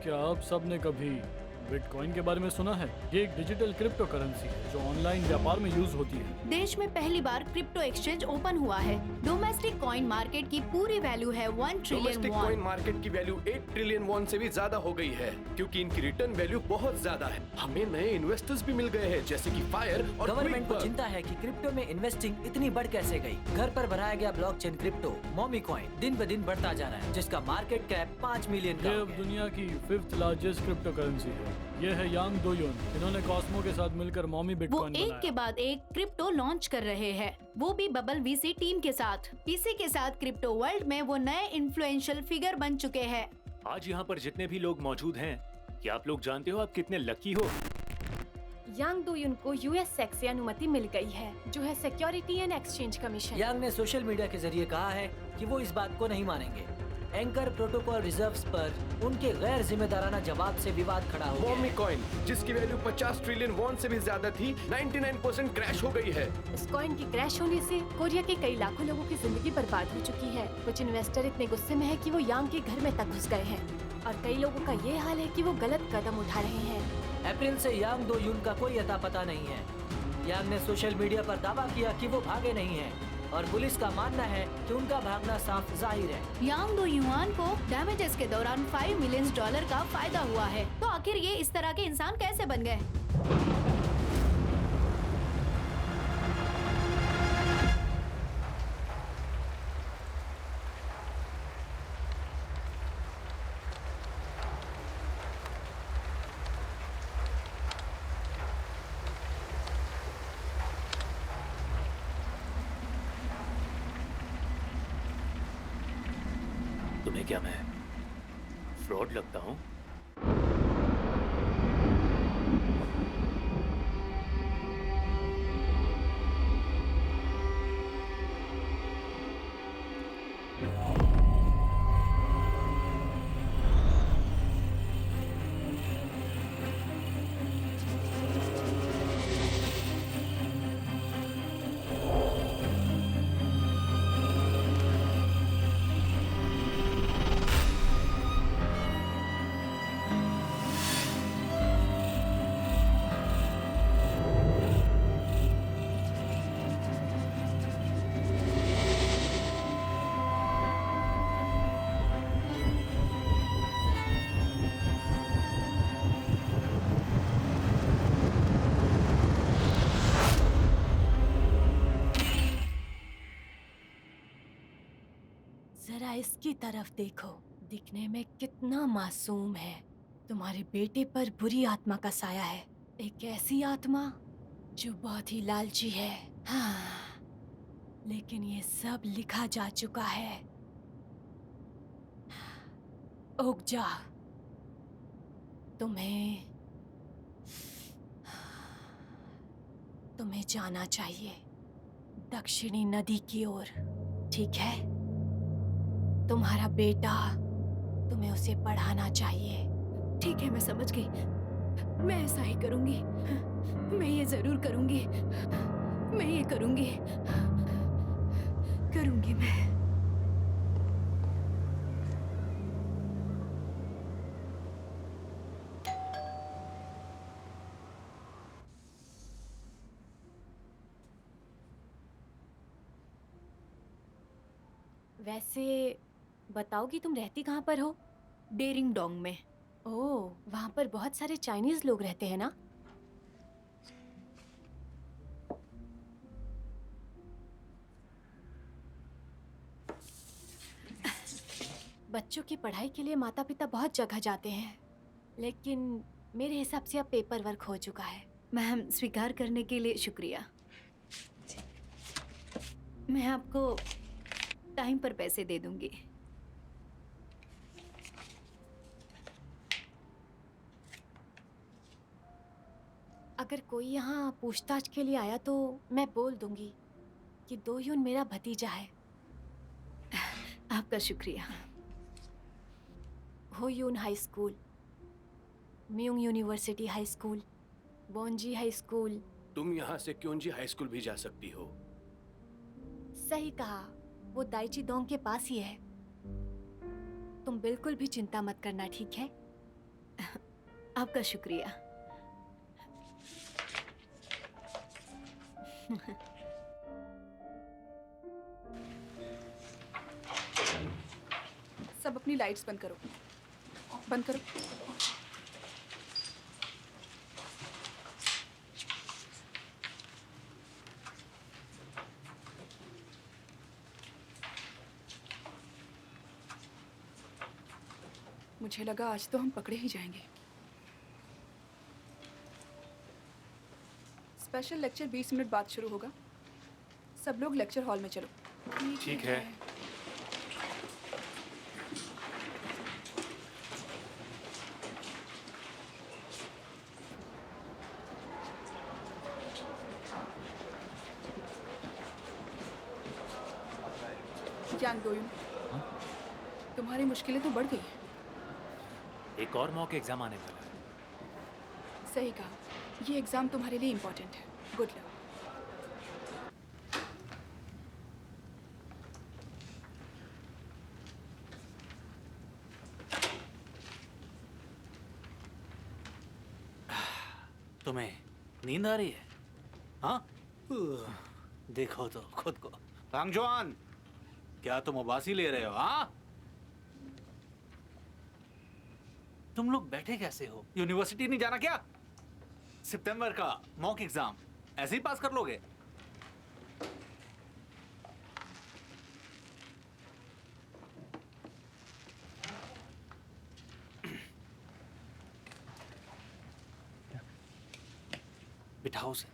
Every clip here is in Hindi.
क्या आप सबने कभी बिटकॉइन के बारे में सुना है? ये एक डिजिटल क्रिप्टो करेंसी है जो ऑनलाइन व्यापार में यूज होती है। देश में पहली बार क्रिप्टो एक्सचेंज ओपन हुआ है। डोमेस्टिक कॉइन मार्केट की पूरी वैल्यू है 1 trillion domestic won. Coin market की वैल्यू 8 ट्रिलियन वॉन से भी ज्यादा हो गई है, क्योंकि इनकी रिटर्न वैल्यू बहुत ज्यादा है। हमें नए इन्वेस्टर्स भी मिल गए हैं, जैसे कि फायर और गवर्नमेंट को क्विकबर्ग। चिंता है कि क्रिप्टो में इन्वेस्टिंग इतनी बढ़ कैसे गई। घर पर बनाया गया ब्लॉकचेन क्रिप्टो मॉमी कॉइन दिन ब दिन बढ़ता जा रहा है, जिसका मार्केट कैप 5 मिलियन का ये हो अब गया। दुनिया की 5th लार्जेस्ट क्रिप्टो करेंसी है। ये है यांग दोयुन। इन्होंने कॉस्मो के साथ मिलकर मॉमी वो बिटकॉइन एक बनाया। के बाद एक क्रिप्टो लॉन्च कर रहे हैं, वो भी बबल वीसी टीम के साथ। इसी के साथ क्रिप्टो वर्ल्ड में वो नए इन्फ्लुएंशियल फिगर बन चुके हैं। आज यहाँ पर जितने भी लोग मौजूद हैं, क्या आप लोग जानते हो आप कितने लकी हो? यांग दोयुन को यूएस सेक से अनुमति मिल गई है, जो है सिक्योरिटी एंड एक्सचेंज कमीशन। यांग ने सोशल मीडिया के जरिए कहा है कि वो इस बात को नहीं मानेंगे। एंकर प्रोटोकॉल रिजर्व्स पर उनके गैर जिम्मेदाराना जवाब से विवाद खड़ा हो गया मॉमी है। कॉइन, जिसकी वैल्यू 50 ट्रिलियन वॉन से भी ज्यादा थी, 99% क्रैश हो गई है। इस कॉइन की क्रैश होने से कोरिया के कई लाखों लोगों की जिंदगी बर्बाद हो चुकी है। कुछ इन्वेस्टर इतने गुस्से में है कि वो यांग के घर में तक घुस गए हैं, और कई लोगों का ये हाल है कि वो गलत कदम उठा रहे हैं। अप्रैल से यांग दो यून का कोई अता पता नहीं है। यांग ने सोशल मीडिया पर दावा किया कि वो भागे नहीं हैं, और पुलिस का मानना है कि उनका भागना साफ जाहिर है। यांग दो युआन को डैमेजेस के दौरान $5 मिलियन का फायदा हुआ है। तो आखिर ये इस तरह के इंसान कैसे बन गए? तुम्हें क्या मैं फ्रॉड लगता हूँ? जरा इसकी तरफ देखो, दिखने में कितना मासूम है। तुम्हारे बेटे पर बुरी आत्मा का साया है, एक ऐसी आत्मा जो बहुत ही लालची है। हाँ, लेकिन ये सब लिखा जा चुका है। उग जा, तुम्हें जाना चाहिए दक्षिणी नदी की ओर, ठीक है? तुम्हारा बेटा, तुम्हें उसे पढ़ाना चाहिए। ठीक है, मैं समझ गई। मैं ऐसा ही करूंगी। मैं ये जरूर करूंगी। मैं ये करूंगी। करूंगी मैं। वैसे बताओगी तुम रहती कहाँ पर हो? डेरिंग डोंग में। ओह, वहाँ पर बहुत सारे चाइनीज लोग रहते हैं ना? बच्चों की पढ़ाई के लिए माता पिता बहुत जगह जाते हैं, लेकिन मेरे हिसाब से अब पेपर वर्क हो चुका है। मैम, स्वीकार करने के लिए शुक्रिया। मैं आपको टाइम पर पैसे दे दूंगी। अगर कोई यहाँ पूछताछ के लिए आया तो मैं बोल दूंगी कि दोयुन मेरा भतीजा है। आपका शुक्रिया। Hoyun high school, Myung university high school, Bongji high school. तुम यहाँ से क्योंजी हाई स्कूल भी जा सकती हो। सही कहा, वो दाइची दोंग के पास ही है। तुम बिल्कुल भी चिंता मत करना, ठीक है? आपका शुक्रिया। सब अपनी लाइट्स बंद करो, बंद करो। मुझे लगा आज तो हम पकड़े ही जाएंगे। स्पेशल लेक्चर 20 मिनट बाद शुरू होगा। सब लोग लेक्चर हॉल में चलो। ठीक है। यांग दोयुन, तुम्हारी मुश्किलें तो बढ़ गई हैं। एक और मॉक एग्जाम आने वाला है। सही कहा, ये एग्जाम तुम्हारे लिए इम्पोर्टेंट है। Good luck. तुम्हें नींद आ रही है? हाँ? देखो तो खुद को। कांगजुआन, क्या तुम उबासी ले रहे हो? हाँ? तुम लोग बैठे कैसे हो? यूनिवर्सिटी नहीं जाना क्या? सितंबर का मॉक एग्जाम ऐसे ही पास कर लोगे? बिठाओ से।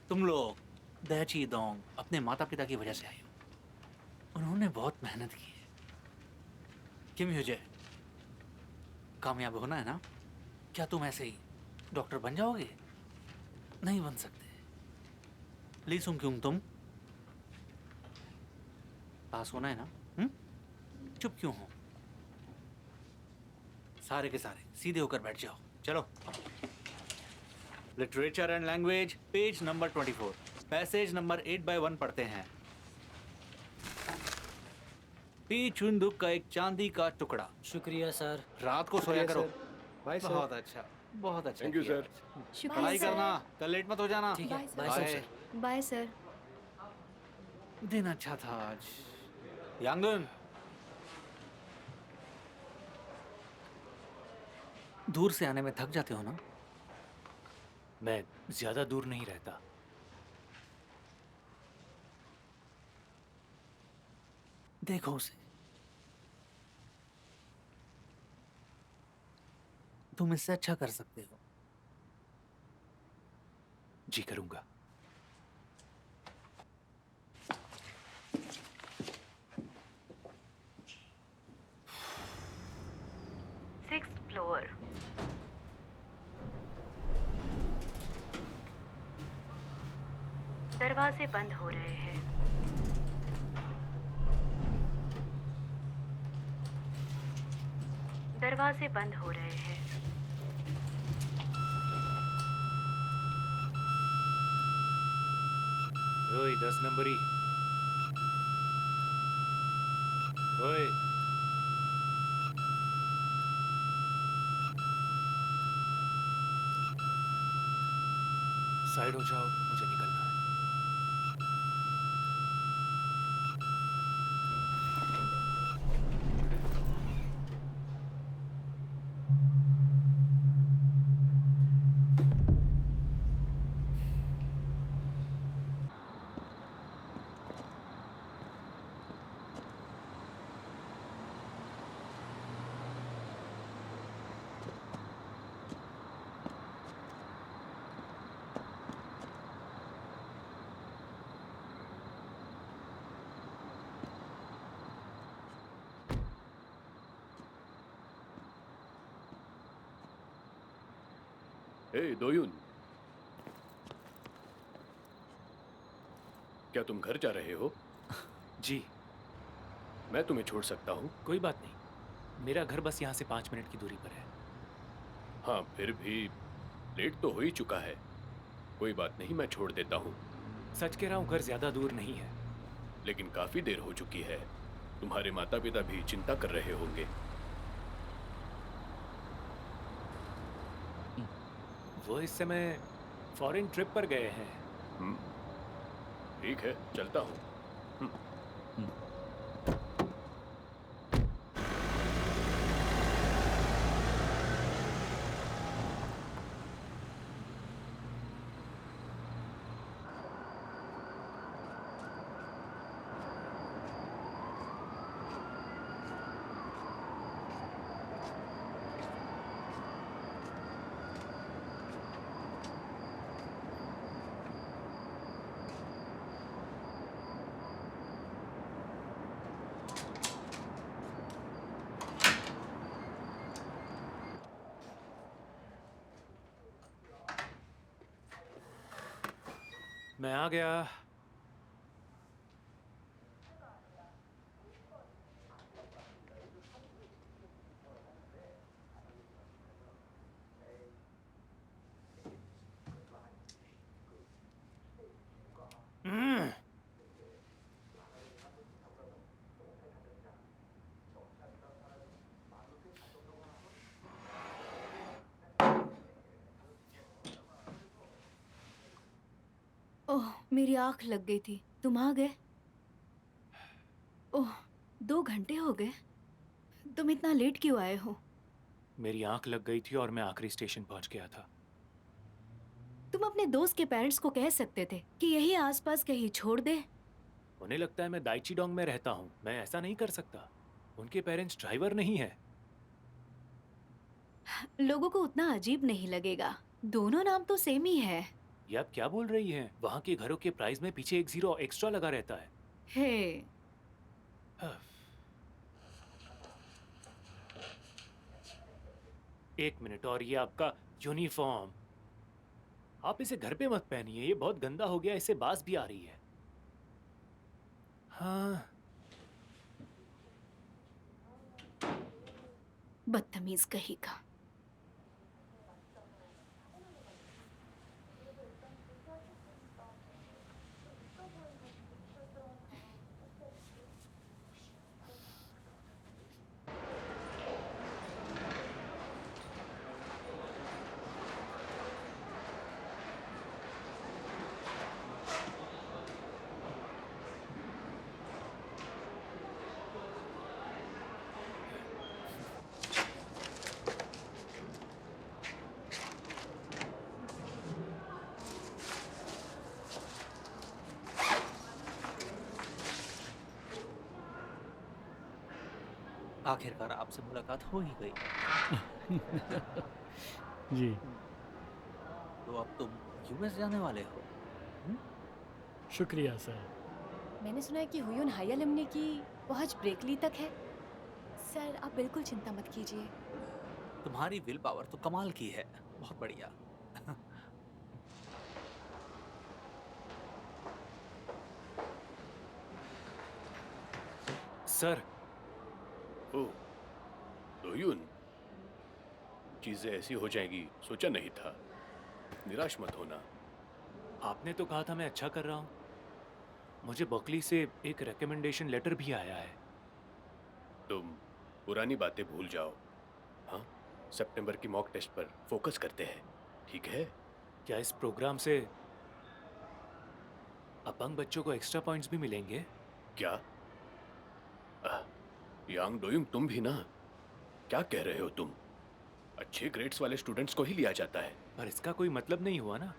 तुम लोग दैची दोंग अपने माता पिता की वजह से आए हो। उन्होंने बहुत मेहनत की है। किम ह्यूजे, कामयाब होना है ना? क्या तुम ऐसे ही डॉक्टर बन जाओगे? नहीं बन सकते। ली सुंग क्यों तुम पास होना है ना? चुप क्यों हो? सारे के सारे सीधे होकर बैठ जाओ। चलो। Literature and language, page number 24, passage number 8/1 पढ़ते हैं। पी चुंदुक का एक चांदी का टुकड़ा। शुक्रिया सर। रात को सोया करो। Bye sir. बहुत अच्छा, बहुत अच्छा। थैंक यू किया। सर। पढ़ाई करना, कल लेट मत हो जाना। ठीक है, bye bye sir. Sir. Bye sir. दिन अच्छा था आज। यांगन, दूर से आने में थक जाते हो ना? मैं ज्यादा दूर नहीं रहता। देखो उसे। तुम इससे अच्छा कर सकते हो। जी करूंगा। Sixth floor. दरवाजे बंद हो रहे हैं। दरवाजे बंद हो रहे हैं। ओए 10 नंबरी। ओए साइड हो जाओ, मुझे निकलना है। हे दोयुन, क्या तुम घर जा रहे हो? जी मैं तुम्हें छोड़ सकता हूँ। कोई बात नहीं, मेरा घर बस यहाँ से 5 मिनट की दूरी पर है। हाँ, फिर भी लेट तो हो ही चुका है। कोई बात नहीं, मैं छोड़ देता हूँ। सच कह रहा हूँ, घर ज्यादा दूर नहीं है। लेकिन काफी देर हो चुकी है। तुम्हारे माता पिता भी चिंता कर रहे होंगे। वो इस समय फॉरेन ट्रिप पर गए हैं। ठीक है, चलता हूँ। मैं आ गया। ओह, मेरी आंख लग गई थी। तुम आ गए? ओह, 2 घंटे हो गए। तुम इतना लेट क्यों आए हो? मेरी आंख लग गई थी और मैं आखिरी स्टेशन पहुंच गया था। तुम अपने दोस्त के पेरेंट्स को कह सकते थे कि यही आसपास कहीं छोड़ दे। उन्हें लगता है मैं दाइचीडोंग में रहता हूं। मैं ऐसा नहीं कर सकता। उनके पेरेंट्स ड्राइवर नहीं है। लोगों को उतना अजीब नहीं लगेगा। दोनों नाम तो सेम ही है। ये आप क्या बोल रही हैं? वहां के घरों के प्राइस में पीछे एक जीरो एक्स्ट्रा लगा रहता है। हे, एक मिनट, और ये आपका यूनिफॉर्म, आप इसे घर पे मत पहनिए। ये बहुत गंदा हो गया, इससे बास भी आ रही है। हाँ, बदतमीज कहीं का। आखिरकार आपसे मुलाकात हो ही गई। जी, तो अब तुम यूएस जाने वाले हो? शुक्रिया सर। मैंने सुना है कि हुयून हाई अलुमनी की पहुंच ब्रेकली तक है। सर, आप बिल्कुल चिंता मत कीजिए। तुम्हारी विल पावर तो कमाल की है। बहुत बढ़िया। सर। ओह, दोयुन, चीजें ऐसी हो जाएगी सोचा नहीं था। निराश मत होना। आपने तो कहा था मैं अच्छा कर रहा हूँ। मुझे बर्कली से एक रिकमेंडेशन लेटर भी आया है। तुम पुरानी बातें भूल जाओ। हाँ, सितंबर की मॉक टेस्ट पर फोकस करते हैं, ठीक है? क्या इस प्रोग्राम से अपंग बच्चों को एक्स्ट्रा पॉइंट्स भी मिलेंगे? क्या? यांग डोयुंग, तुम भी ना? क्या कह रहे हो तुम? अच्छे ग्रेड्स वाले स्टूडेंट्स को ही लिया जाता है। पर इसका कोई मतलब नहीं हुआ ना।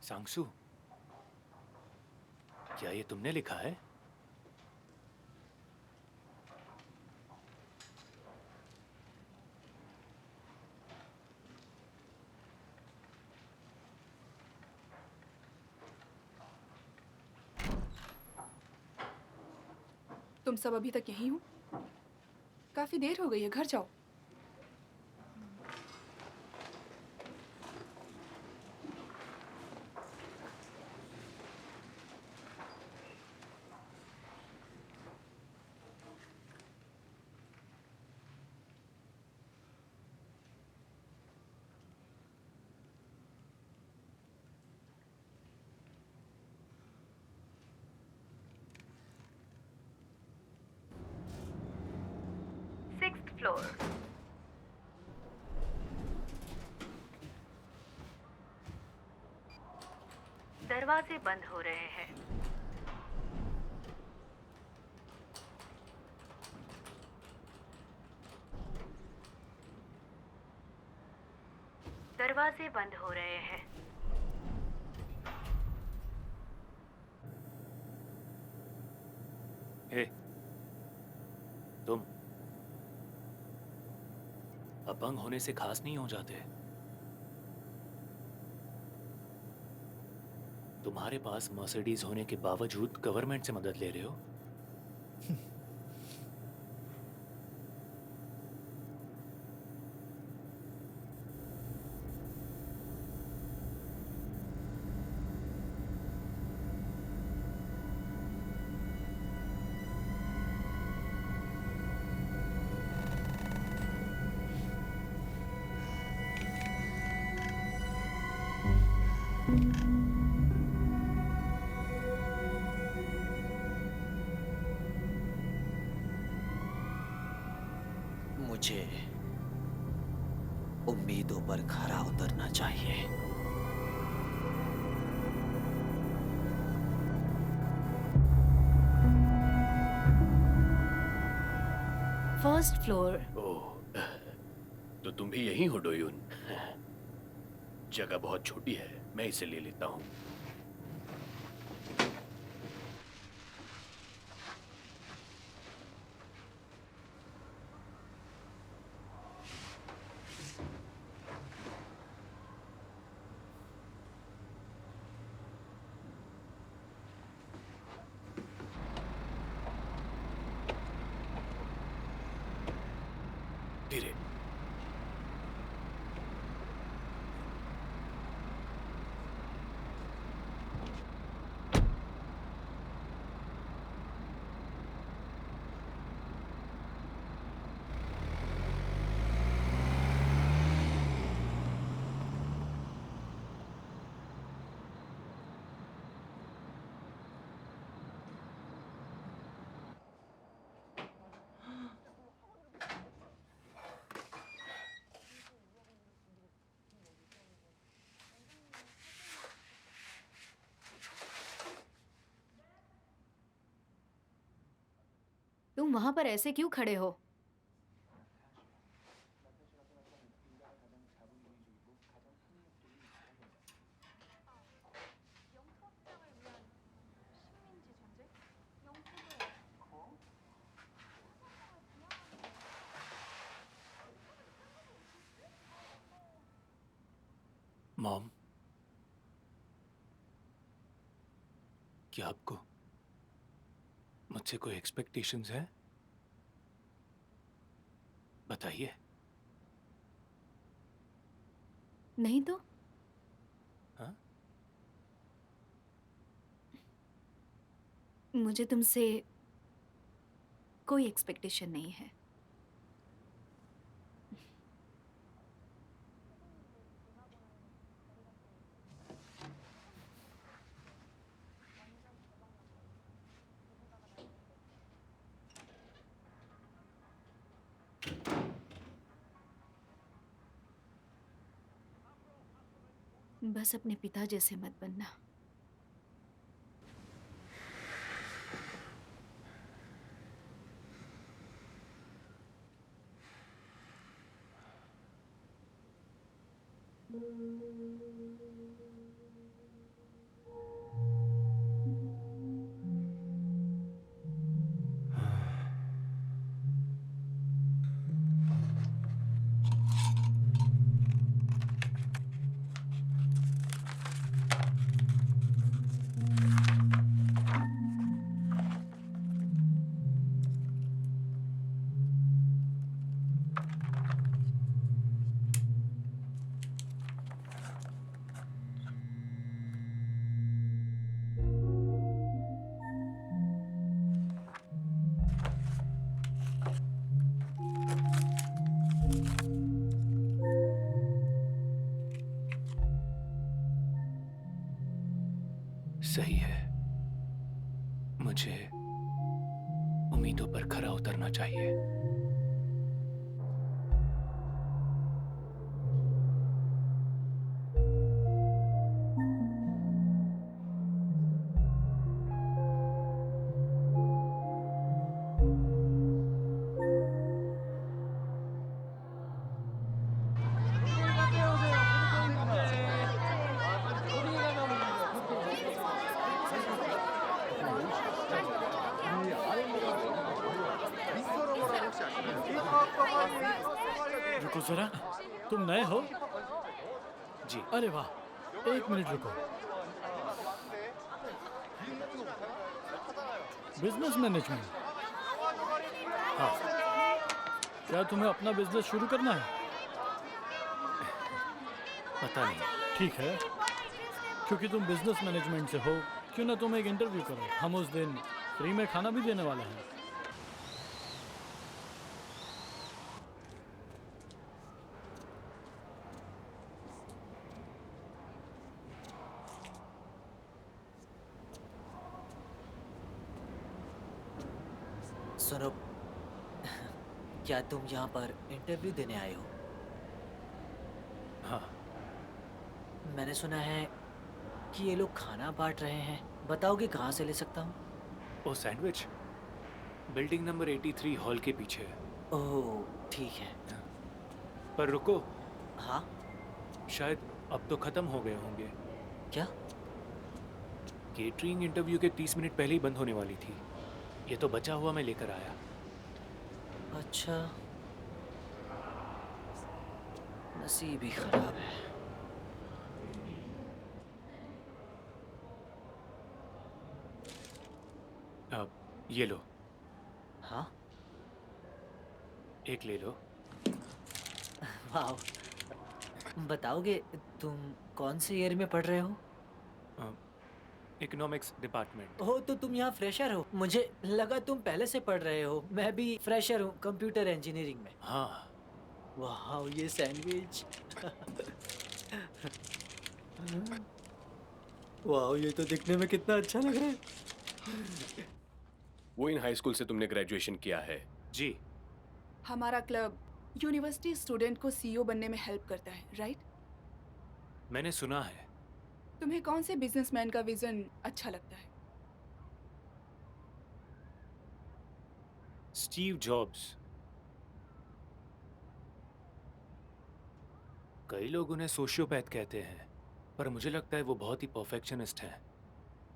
सांगसू, क्या ये तुमने लिखा है? तुम सब अभी तक यहीं हो? काफी देर हो गई है, घर जाओ। Sixth floor. दरवाजे बंद हो रहे हैं। दरवाजे बंद हो रहे हैं। हे, तुम अपंग होने से खास नहीं हो जाते। तुम्हारे पास मर्सिडीज होने के बावजूद गवर्नमेंट से मदद ले रहे हो। मुझे उम्मीदों पर खरा उतरना चाहिए। First floor. ओह, तो तुम भी यहीं हो डोयुन? जगह बहुत छोटी है, मैं इसे ले लेता हूँ। धीरे। तुम वहां पर ऐसे क्यों खड़े हो? मॉम, क्या आपको मुझसे कोई एक्सपेक्टेशंस है? बताइए। नहीं तो हाँ? मुझे तुमसे कोई एक्सपेक्टेशन नहीं है। बस अपने पिता जैसे मत बनना। सही है। मुझे उम्मीदों पर खरा उतरना चाहिए। रुको जरा, तुम नए हो? जी। अरे वाह, एक मिनट रुको। Business management? हाँ। क्या तुम्हें अपना बिजनेस शुरू करना है? पता नहीं। ठीक है, क्योंकि तुम बिजनेस मैनेजमेंट से हो, क्यों ना तुम एक इंटरव्यू करो। हम उस दिन फ्री में खाना भी देने वाले हैं। सुनो, क्या तुम यहाँ पर इंटरव्यू देने आए हो? हाँ। मैंने सुना है कि ये लोग खाना बांट रहे हैं। बताओगे कहाँ से ले सकता हूँ? ओ सैंडविच बिल्डिंग नंबर 83 हॉल के पीछे। ओह ठीक है। पर रुको, हाँ शायद अब तो खत्म हो गए होंगे। क्या? केटरिंग इंटरव्यू के 30 मिनट पहले ही बंद होने वाली थी। ये तो बचा हुआ मैं लेकर आया। अच्छा, नसीब ही खराब है। अब ये लो, हाँ एक ले लो। वाह, बताओगे तुम कौन से ईयर में पढ़ रहे हो? Economics department. हो तो तुम यहाँ फ्रेशर हो। मुझे लगा तुम पहले से पढ़ रहे हो। मैं भी फ्रेशर हूँ कंप्यूटर इंजीनियरिंग में। हाँ। वाह, ये सैंडविच। वाह, ये तो दिखने में कितना अच्छा लग रहा है। वो इन हाई स्कूल से तुमने ग्रेजुएशन किया है? जी। हमारा क्लब यूनिवर्सिटी स्टूडेंट को सीईओ बनने में हेल्प करता है, राइट? मैंने सुना है। तुम्हें कौन से बिजनेसमैन का विजन अच्छा लगता है? Steve jobs. कई लोग उन्हें सोशियोपैथ कहते हैं, पर मुझे लगता है वो बहुत ही परफेक्शनिस्ट हैं।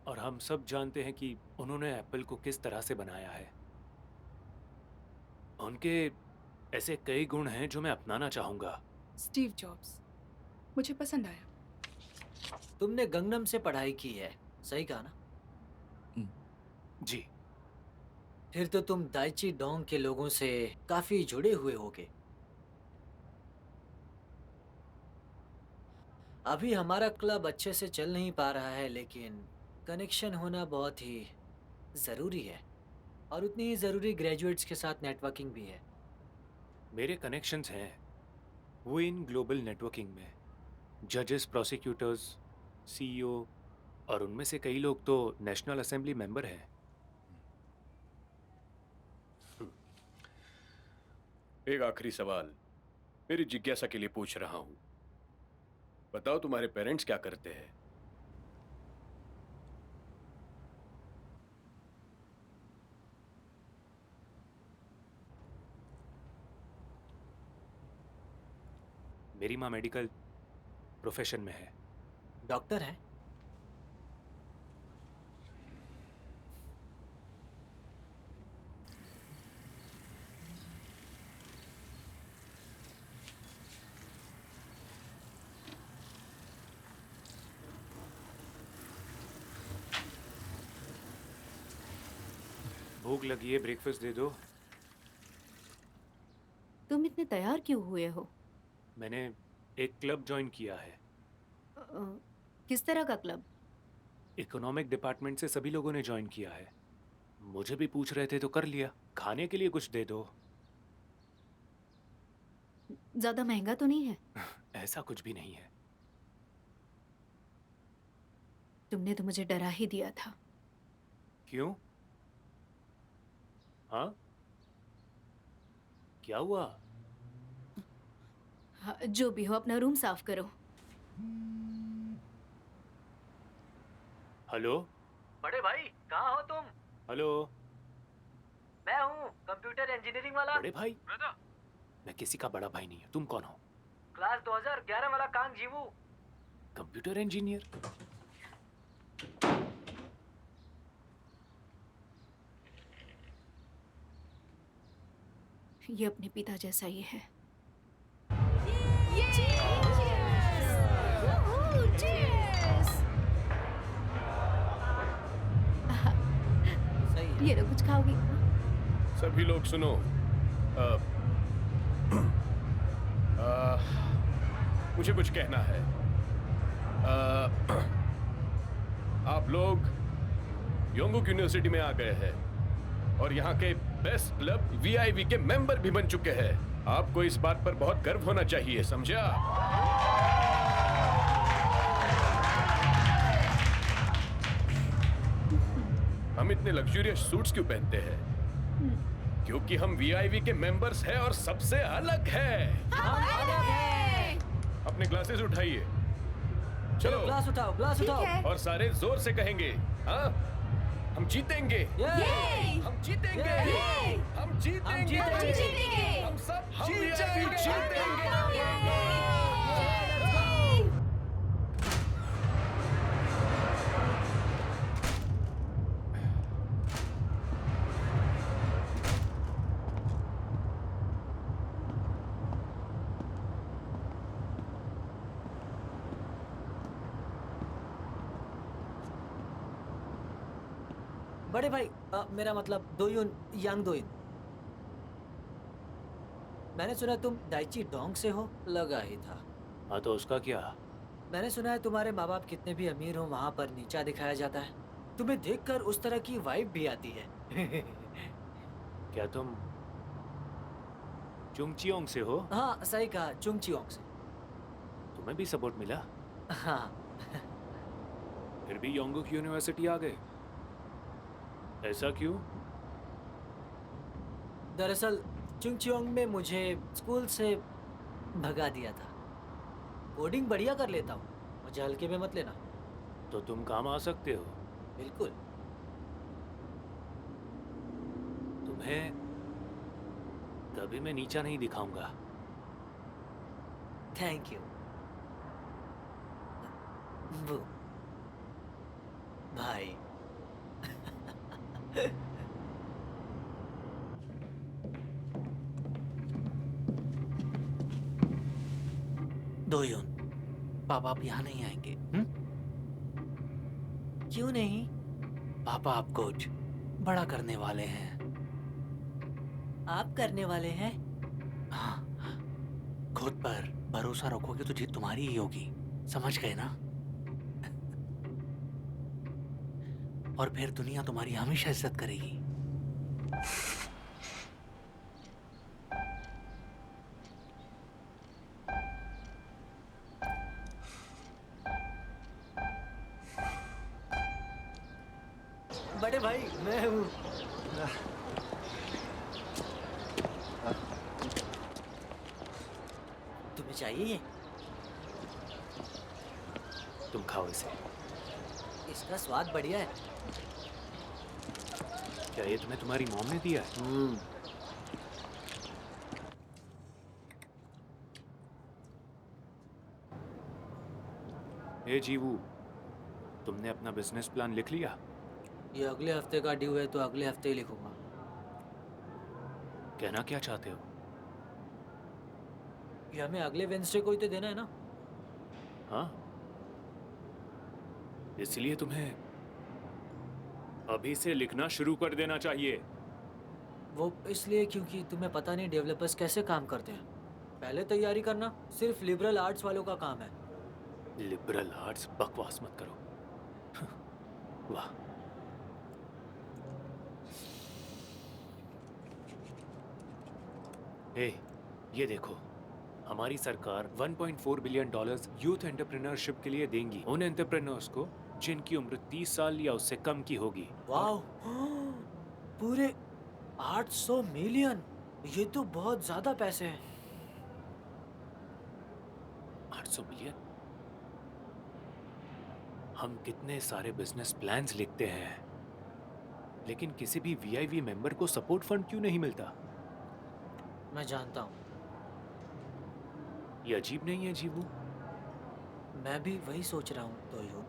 और हम सब जानते हैं कि उन्होंने एप्पल को किस तरह से बनाया है। उनके ऐसे कई गुण हैं जो मैं अपनाना चाहूंगा। स्टीव जॉब्स मुझे पसंद आया। तुमने गंगनम से पढ़ाई की है, सही कहा ना? जी। फिर तो तुम दाइची डोंग के लोगों से काफी जुड़े हुए होगे। अभी हमारा क्लब अच्छे से चल नहीं पा रहा है, लेकिन कनेक्शन होना बहुत ही जरूरी है। और उतनी ही जरूरी ग्रेजुएट्स के साथ नेटवर्किंग भी है। मेरे कनेक्शंस हैं वो इन ग्लोबल नेटवर्किंग में। जजेस, प्रोसिक्यूटर्स, सीईओ, और उनमें से कई लोग तो नेशनल असेंबली मेंबर हैं। एक आखिरी सवाल मेरी जिज्ञासा के लिए पूछ रहा हूं। बताओ, तुम्हारे पेरेंट्स क्या करते हैं? मेरी माँ मेडिकल प्रोफेशन में है। डॉक्टर है? भूख लगी है, ब्रेकफास्ट दे दो। तुम इतने तैयार क्यों हुए हो? मैंने एक क्लब ज्वाइन किया है। किस तरह का क्लब? इकोनॉमिक डिपार्टमेंट से सभी लोगों ने ज्वाइन किया है। मुझे भी पूछ रहे थे तो कर लिया। खाने के लिए कुछ दे दो। ज्यादा महंगा तो नहीं है? ऐसा कुछ भी नहीं है। तुमने तो मुझे डरा ही दिया था। क्यों? हाँ, क्या हुआ? हाँ, जो भी हो, अपना रूम साफ करो। हेलो? बड़े भाई कहाँ हो तुम? हेलो? मैं हूँ कंप्यूटर इंजीनियरिंग वाला। बड़े भाई? मैं किसी का बड़ा भाई नहीं हूँ। तुम कौन हो? क्लास 2011 वाला कांग जीवू। Computer engineer? ये अपने पिता जैसा ही है। सही है। ये लो, कुछ खाओगी? सभी लोग सुनो। मुझे कुछ कहना है। आप लोग योंगुक यूनिवर्सिटी में आ गए हैं और यहाँ के बेस्ट क्लब वीआईवी के मेंबर भी बन चुके हैं। आपको इस बात पर बहुत गर्व होना चाहिए, समझा? हम इतने लग्जरियस सूट्स क्यों पहनते हैं? क्योंकि हम वीआईवी के मेंबर्स हैं और सबसे अलग है। अपने ग्लासेस उठाइए। चलो ग्लास उठाओ, ग्लास उठाओ। और सारे जोर से कहेंगे, हाँ, हम जीतेंगे। हम जीतेंगे। हम जीतेंगे। हम सब जीतेंगे। बड़े भाई मेरा मतलब दोयुन, यांग दोयुन। मैंने सुना तुम दाइची डोंग से हो। लगा ही था। हाँ, तो उसका क्या? मैंने सुना है तुम्हारे माँ बाप कितने भी अमीर हो वहाँ पर नीचा दिखाया जाता है। तुम्हें देखकर उस तरह की वाइब भी आती है। क्या तुम चुंगचियोंग से हो? हाँ सही कहा, चुंगचियोंग से। तुम्हें भी सपोर्ट मिला? हाँ। फिर भी योंगुक यूनिवर्सिटी आ गए, ऐसा क्यों? दरअसल चुंगचियोंग में मुझे स्कूल से भगा दिया था। कोडिंग बढ़िया कर लेता हूँ, मुझे हल्के में मत लेना। तो तुम काम आ सकते हो। बिल्कुल। तुम्हें कभी मैं नीचा नहीं दिखाऊंगा। थैंक यू वो भाई। दोयुन, पापा आप यहाँ नहीं आएंगे। क्यों नहीं? पापा आप कुछ बड़ा करने वाले हैं। आप करने वाले हैं? हाँ, खुद पर भरोसा रखोगे तो जीत तुम्हारी ही होगी, समझ गए ना? और फिर दुनिया तुम्हारी हमेशा इज्जत करेगी। बड़े भाई मैं हूँ। तुम्हें चाहिए ये? तुम खाओ इसे। इसका स्वाद बढ़िया है। क्या ये तुम्हें तुम्हारी मॉम ने दिया है? ए जीवू, तुमने अपना बिजनेस प्लान लिख लिया? ये अगले हफ्ते का ड्यू है तो अगले हफ्ते ही लिखूंगा। कहना क्या चाहते हो? ये हमें अगले वेंसडे को ही तो देना है ना। हाँ, इसलिए तुम्हें अभी से लिखना शुरू कर देना चाहिए। वो इसलिए क्योंकि तुम्हें पता नहीं डेवलपर्स कैसे काम करते हैं। पहले तैयारी करना सिर्फ लिबरल आर्ट्स वालों का काम है। Liberal arts? बकवास मत करो। वाह, ये देखो, हमारी सरकार $1.4 बिलियन यूथ एंटरप्रेन्योरशिप के लिए देंगी उन एंटरप्रेन्योर्स को जिनकी उम्र 30 साल या उससे कम की होगी। वाओ, पूरे 800 मिलियन, ये तो बहुत ज्यादा पैसे हैं। 800 मिलियन? हम कितने सारे बिजनेस प्लान्स लिखते हैं, लेकिन किसी भी वीआईवी मेंबर को सपोर्ट फंड क्यों नहीं मिलता? मैं जानता हूँ, ये अजीब नहीं है जीवू? मैं भी वही सोच रहा हूँ। तो यो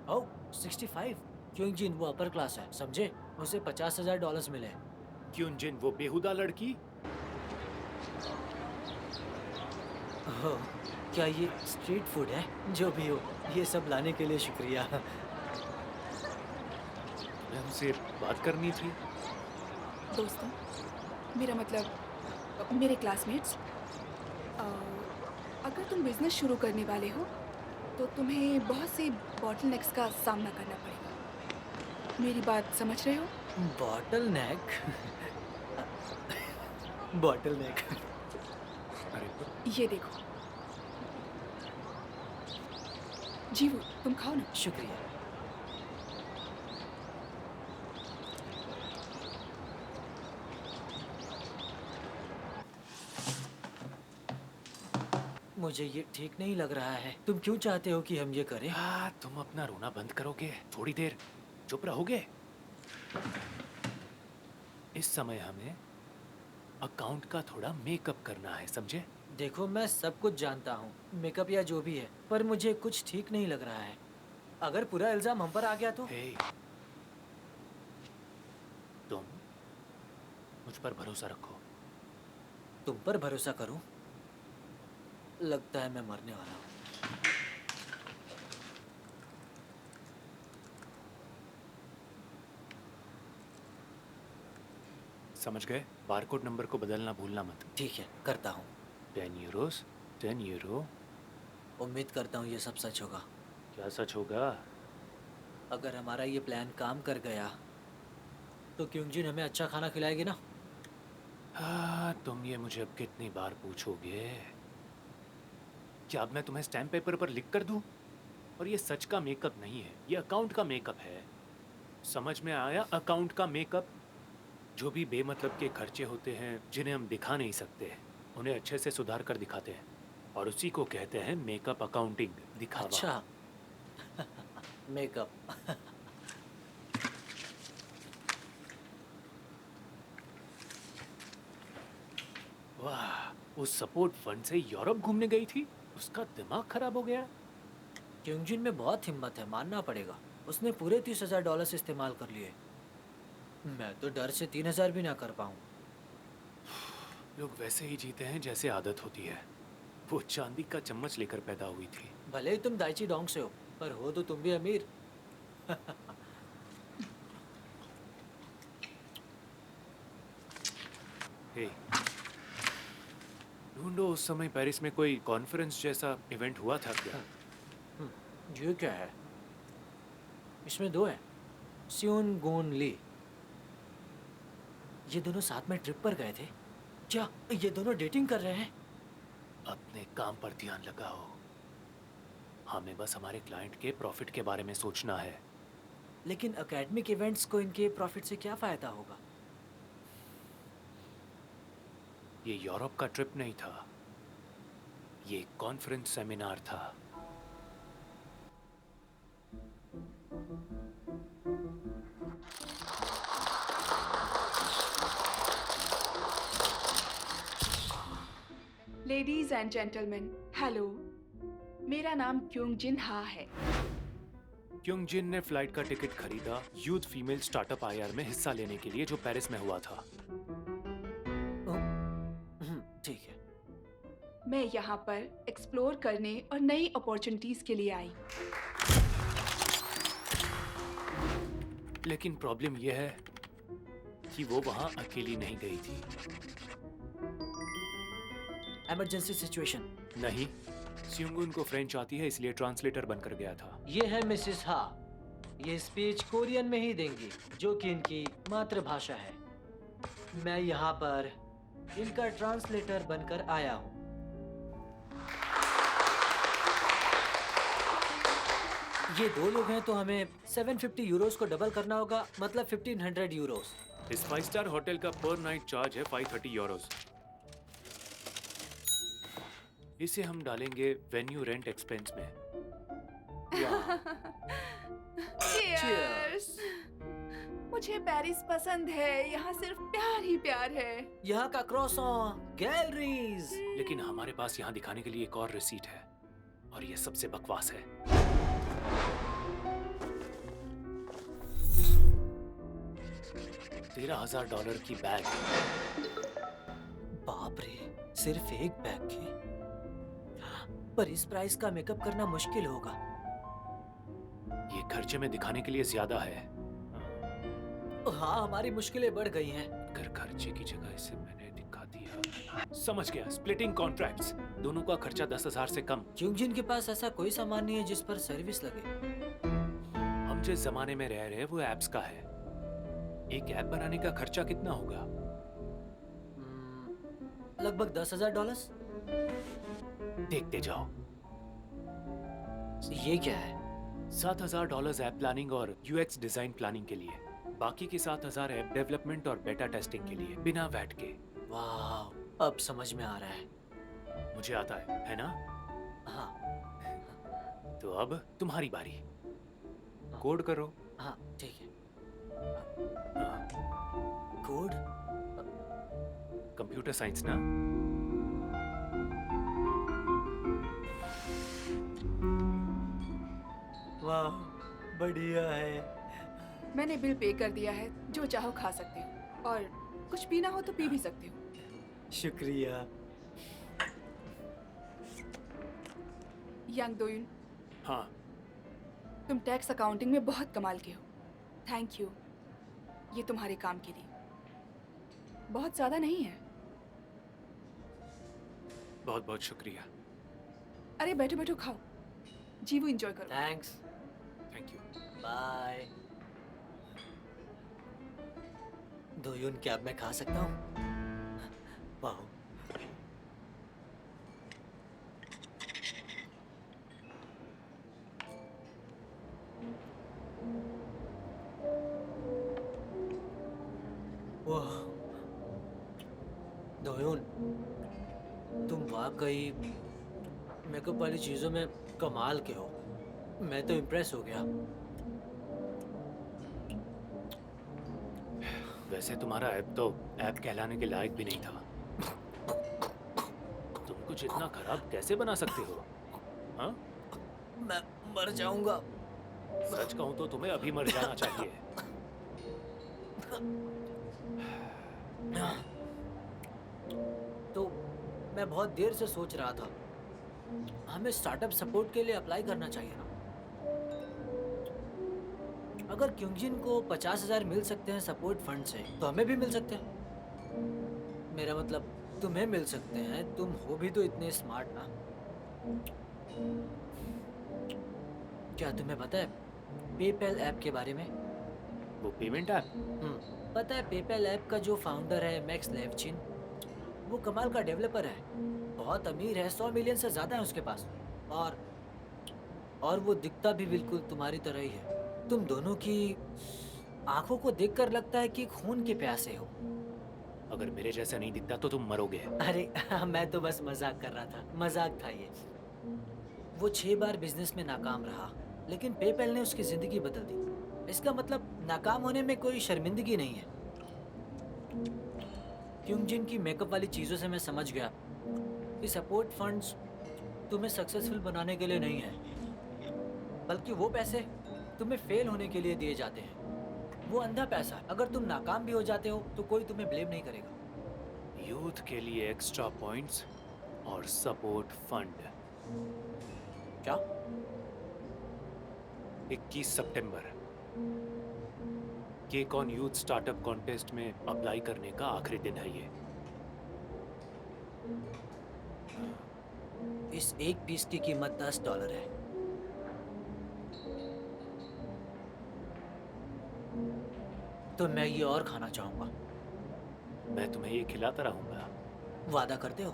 ओह 65, क्योंजिन वो अपर क्लास है, समझे? उसे $50,000 मिले। क्योंजिन वो बेहुदा लड़की? ओह, क्या ये स्ट्रीट फूड है? जो भी हो, ये सब लाने के लिए शुक्रिया। मैं हमसे बात करनी थी। दोस्तों, मेरा मतलब मेरे क्लासमेट्स, अगर तुम बिजनेस शुरू करने वाले हो तो तुम्हें बहुत से बॉटलनेक्स का सामना करना पड़ेगा। मेरी बात समझ रहे हो? बॉटल नेक? बॉटल नेक। अरे ये देखो जीवू, तुम खाओ ना। शुक्रिया। मुझे ये ठीक नहीं लग रहा है। तुम क्यों चाहते हो कि हम ये करें? तुम अपना रोना बंद करोगे? थोड़ी देर चुप रहोगे? इस समय हमें अकाउंट का थोड़ा मेकअप करना है, समझे? देखो, मैं सब कुछ जानता हूँ, मेकअप या जो भी है, पर मुझे कुछ ठीक नहीं लग रहा है। अगर पूरा इल्जाम हम पर आ गया तो? हे, तुम मुझ पर भरोसा रखो। तुम पर भरोसा करूं? लगता है मैं मरने वाला हूँ। समझ गए? बारकोड नंबर को बदलना भूलना मत। ठीक है, करता हूँ। 10 यूरोस, 10 यूरो। उम्मीद करता हूँ ये सब सच होगा। क्या सच होगा? अगर हमारा ये प्लान काम कर गया तो क्योंजिन हमें अच्छा खाना खिलाएगी ना? तुम ये मुझे अब कितनी बार पूछोगे? क्या अब मैं तुम्हें स्टैम्प पेपर पर लिख कर दूं? और ये सच का मेकअप नहीं है, ये अकाउंट का मेकअप है। समझ में आया? अकाउंट का मेकअप। जो भी बेमतलब के खर्चे होते हैं जिन्हें हम दिखा नहीं सकते, उन्हें अच्छे से सुधार कर दिखाते हैं, और उसी को कहते हैं मेकअप अकाउंटिंग, दिखावा। अच्छा। मेकअप। वाह, उस सपोर्ट फंड से यूरोप घूमने गई थी, उसका दिमाग खराब हो गया। क्योंजिन में बहुत हिम्मत है, मानना पड़ेगा। उसने पूरे $30,000 इस्तेमाल कर लिए। मैं तो डर से 3,000 भी ना कर पाऊँ। लोग वैसे ही जीते हैं जैसे आदत होती है। वो चांदी का चम्मच लेकर पैदा हुई थी। भले ही तुम दाइची डोंग से हो, पर हो तो तुम भी अमीर। हे, ढूंढो उस समय पेरिस में कोई कॉन्फ्रेंस जैसा इवेंट हुआ था क्या? ये क्या है? इसमें 2 हैं, स्यून गोन ली। ये दोनों साथ में ट्रिप पर गए थे क्या? ये दोनों डेटिंग कर रहे हैं? अपने काम पर ध्यान लगाओ। हमें बस हमारे क्लाइंट के प्रॉफिट के बारे में सोचना है। लेकिन एकेडमिक इवेंट्स को इनके प्रॉफिट से क्या फायदा होगा? ये यूरोप का ट्रिप नहीं था, ये कॉन्फ्रेंस सेमिनार था। Ladies and gentleman, hello. मेरा नाम क्योंजिन हा है। क्योंजिन ने फ्लाइट का टिकट खरीदा यूथ फीमेल स्टार्टअप आईआर में हिस्सा लेने के लिए, जो पेरिस में हुआ था। ठीक है। मैं यहाँ पर एक्सप्लोर करने और नई अपॉर्चुनिटीज के लिए आई। लेकिन प्रॉब्लम यह है कि वो वहां अकेली नहीं गई थी। Emergency situation. नहीं, स्यूंगुन को फ्रेंच आती है, इसलिए ट्रांसलेटर बनकर गया था। ये है मिसेस हा। ये स्पीच कोरियन में ही देंगी, जो कि इनकी मातृभाषा है। मैं यहाँ पर इनका ट्रांसलेटर बनकर आया हूँ। ये 2 लोग हैं तो हमें 750 यूरोस को डबल करना होगा, मतलब 1500 यूरोस। इस 5 स्टार होटल का पर नाइट चार्ज है 530 यूरोस। इसे हम डालेंगे वेन्यू रेंट एक्सपेंस में। Cheers! मुझे पेरिस पसंद है। यहाँ सिर्फ प्यार ही प्यार है। यहाँ का क्रॉसॉन, गैलरीज। लेकिन हमारे पास यहाँ दिखाने के लिए एक और रिसीट है, और ये सबसे बकवास है। $13,000 की बैग। बाप रे, सिर्फ एक बैग की। पर इस प्राइस का मेकअप करना मुश्किल होगा। ये खर्चे में दिखाने के लिए ज्यादा है। हाँ, हमारी मुश्किलें बढ़ गई हैं। अगर खर्चे की जगह इसे मैंने दिखा दिया। समझ गया, स्प्लिटिंग कॉन्ट्रैक्ट्स। दोनों का खर्चा 10,000 से कम। क्योंजिन के पास ऐसा कोई सामान नहीं है जिस पर सर्विस लगे। हम जिस जमाने में रह रहे हैं वो एप्स का है। एक ऐप बनाने का खर्चा कितना होगा? लगभग $10,000। देखते जाओ। ये क्या है? $7,000 ऐप प्लानिंग और यूएक्स डिजाइन प्लानिंग के लिए। बाकी के 7,000 ऐप डेवलपमेंट और बेटा टेस्टिंग के लिए, बिना वैट के। वाह, अब समझ में आ रहा है। मुझे आता है ना? हाँ। तो अब तुम्हारी बारी। कोड करो। हाँ, ठीक है। हाँ, कोड? कंप्यूटर साइंस ना? वाह, बढ़िया है। मैंने बिल पे कर दिया है। जो चाहो खा सकते हो, और कुछ पीना हो तो पी भी सकते हो। शुक्रिया। यंग दोयुन, हाँ। तुम टैक्स अकाउंटिंग में बहुत कमाल के हो। थैंक यू, ये तुम्हारे काम के लिए। बहुत ज्यादा नहीं है। बहुत बहुत शुक्रिया। अरे बैठो बैठो, खाओ, जीवो एंजॉय करो। थैंक्स। Thank you. बाय। दोयुन, क्या अब मैं खा सकता हूँ? वाह। वाह, दोयुन, तुम वाकई मेकअप वाली चीजों में कमाल के हो। मैं तो इम्प्रेस हो गया। वैसे तुम्हारा ऐप तो ऐप कहलाने के लायक भी नहीं था। तुम कुछ इतना खराब कैसे बना सकते हो? हाँ? मैं मर जाऊंगा। सच कहूं तो तुम्हें अभी मर जाना चाहिए। तो मैं बहुत देर से सोच रहा था, हमें स्टार्टअप सपोर्ट के लिए अप्लाई करना चाहिए ना। अगर क्योंजिन को 50,000 मिल सकते हैं सपोर्ट फंड से, तो हमें भी मिल सकते हैं। मेरा मतलब, तुम्हें मिल सकते हैं। तुम हो भी तो इतने स्मार्ट ना। क्या तुम्हें पता है पेपैल ऐप के बारे में? वो पेमेंट ऐप? पता है, पेपैल ऐप का जो फाउंडर है मैक्स लेवचिन, वो कमाल का डेवलपर है। बहुत अमीर है, 100 मिलियन से ज्यादा है उसके पास। और वो दिखता भी बिल्कुल तुम्हारी तरह ही है। तुम दोनों की आंखों को देखकर लगता है कि खून के प्यासे हो। अगर मेरे जैसा नहीं दिखता तो तुम मरोगे। अरे मैं तो बस मजाक कर रहा था। मजाक था ये। वो 6 बार बिजनेस में नाकाम रहा, लेकिन पेपैल ने उसकी जिंदगी बदल दी। इसका मतलब नाकाम होने में कोई शर्मिंदगी नहीं है। क्योंजिन की मेकअप वाली चीजों से मैं समझ गया कि सपोर्ट फंड्स तुम्हें सक्सेसफुल बनाने के लिए नहीं है, बल्कि वो पैसे तुम्हें फेल होने के लिए दिए जाते हैं। वो अंधा पैसा। अगर तुम नाकाम भी हो जाते हो तो कोई तुम्हें ब्लेम नहीं करेगा। यूथ के लिए एक्स्ट्रा पॉइंट्स और सपोर्ट फंड। क्या? 21 सितंबर केकॉन यूथ स्टार्टअप कॉन्टेस्ट में अप्लाई करने का आखिरी दिन है ये। इस एक पीस की कीमत $10 है। तो मैं ये और खाना चाहूंगा। मैं तुम्हें ये खिलाता रहूंगा। वादा करते हो?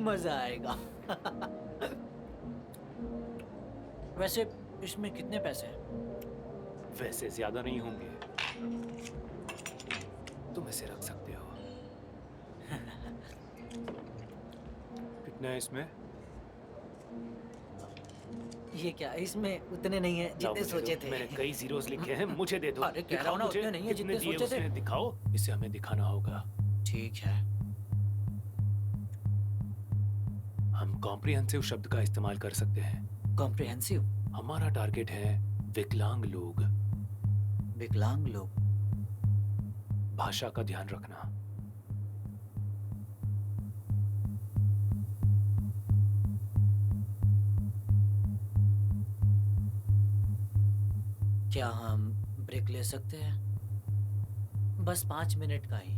मजा आएगा। वैसे इसमें कितने पैसे हैं? वैसे ज्यादा नहीं होंगे, तुम इसे रख सकते हो। कितना है इसमें? ये क्या, इसमें उतने नहीं है लाओ जितने मुझे सोचे दो। थे। मैंने कई जीरोस लिखे हैं, मुझे दे दो। अरे कह रहा दिखाओ हूं ना, मुझे, उतने नहीं है कितने जितने दिए सोचे थे। उसने, दिखाओ। इसे हमें दिखाना होगा। ठीक है। हम कॉम्प्रिहेंसिव शब्द का इस्तेमाल कर सकते हैं। कॉम्प्रिहेंसिव? हमारा टारगेट है विकलांग लोग। विकलांग लोग? भाषा का ध्यान रखना। क्या हम ब्रेक ले सकते हैं? बस 5 मिनट का ही।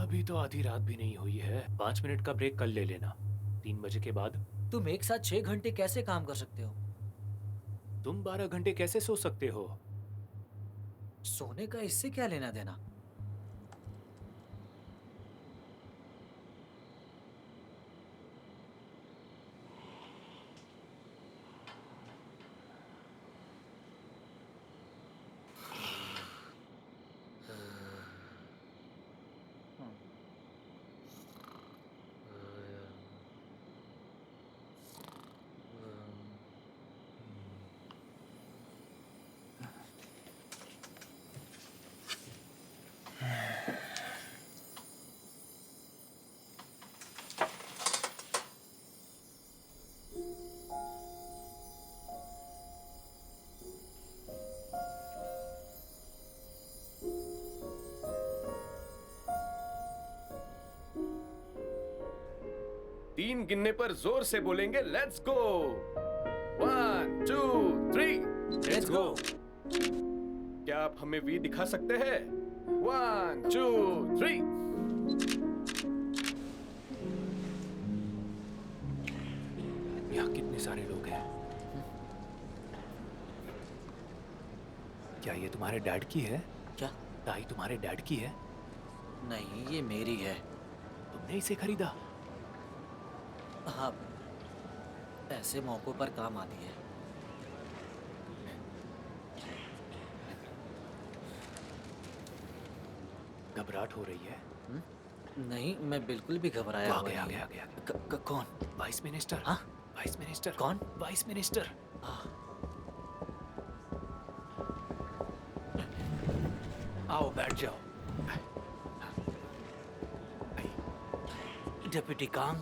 अभी तो आधी रात भी नहीं हुई है। 5 मिनट का ब्रेक कल ले लेना, 3 बजे के बाद। तुम एक साथ 6 घंटे कैसे काम कर सकते हो? तुम 12 घंटे कैसे सो सकते हो? सोने का इससे क्या लेना देना? तीन गिनने पर जोर से बोलेंगे लेट्स गो। 1 2 3 let's go. क्या आप हमें वी दिखा सकते हैं? 1 2 3। यहाँ कितने सारे लोग हैं। क्या ये तुम्हारे डैड की है? क्या? टाई तुम्हारे डैड की है? नहीं, ये मेरी है। तुमने इसे खरीदा? हाँ, ऐसे मौकों पर काम आती है। घबराहट हो रही है? नहीं, मैं बिल्कुल भी घबराया तो हुआ आगे नहीं आगे हूँ। आगे आगे। कौन? Vice minister. हाँ? Vice minister. कौन? Vice minister. आओ बैठ जाओ। डेप्यूटी कांग,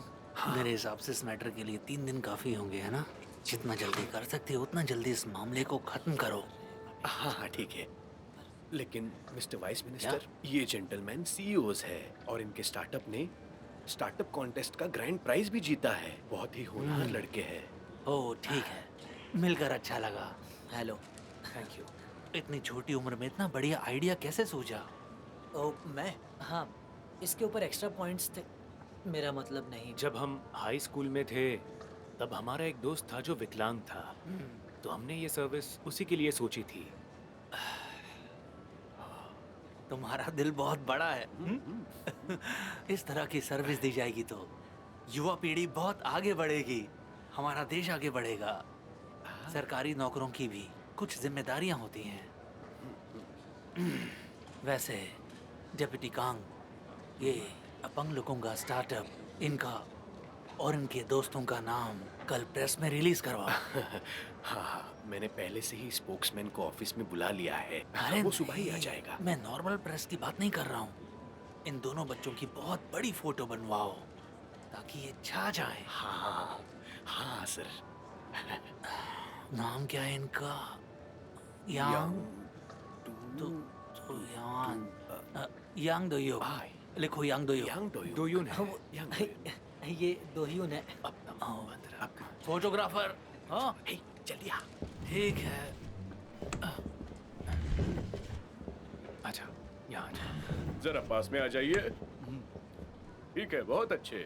मेरे हिसाब से इस मैटर के लिए 3 दिन काफी होंगे, है ना? जितना जल्दी कर सकते हो उतना जल्दी इस मामले को खत्म करो। हाँ हाँ ठीक है, लेकिन मिस्टर वाइस मिनिस्टर, ये जेंटलमैन सीईओज है और इनके स्टार्टअप ने स्टार्टअप कॉन्टेस्ट का ग्रैंड प्राइज भी जीता है। बहुत ही होनहार लड़के हैं। ओह ठीक है, मिलकर अच्छा लगा। हेलो। Thank you. इतनी छोटी उम्र में इतना बढ़िया आइडिया कैसे सूझा? ओ, मैं? हाँ, इसके ऊपर एक्स्ट्रा पॉइंट्स थे। मेरा मतलब नहीं। जब हम हाई स्कूल में थे तब हमारा एक दोस्त था जो विकलांग था, तो हमने ये सर्विस उसी के लिए सोची थी। तुम्हारा दिल बहुत बड़ा है। इस तरह की सर्विस दी जाएगी तो युवा पीढ़ी बहुत आगे बढ़ेगी, हमारा देश आगे बढ़ेगा। सरकारी नौकरों की भी कुछ जिम्मेदारियां होती हैं। वैसे डेप्यूटी कांग, ये अपंग लोगों का स्टार्टअप, इनका और इनके दोस्तों का नाम कल प्रेस में रिलीज करवाओ। हाँ, मैंने पहले से ही स्पोक्समैन को ऑफिस में बुला लिया है। अरे वो सुबह ही आ नहीं, जाएगा। मैं नॉर्मल प्रेस की बात नहीं कर रहा हूँ। इन दोनों बच्चों की बहुत बड़ी फोटो बनवाओ ताकि ये छा जाए। हाँ हाँ सर। नाम क्या है इनका? यांग यांग दोयो। लिखो यांग दोयो। दोयून है। ये दोहियून है। फोटोग्राफर। हाँ जल्दी आ। ठीक है। अच्छा, यहाँ आजा। जरा पास में आ जाइए। ठीक है, बहुत अच्छे।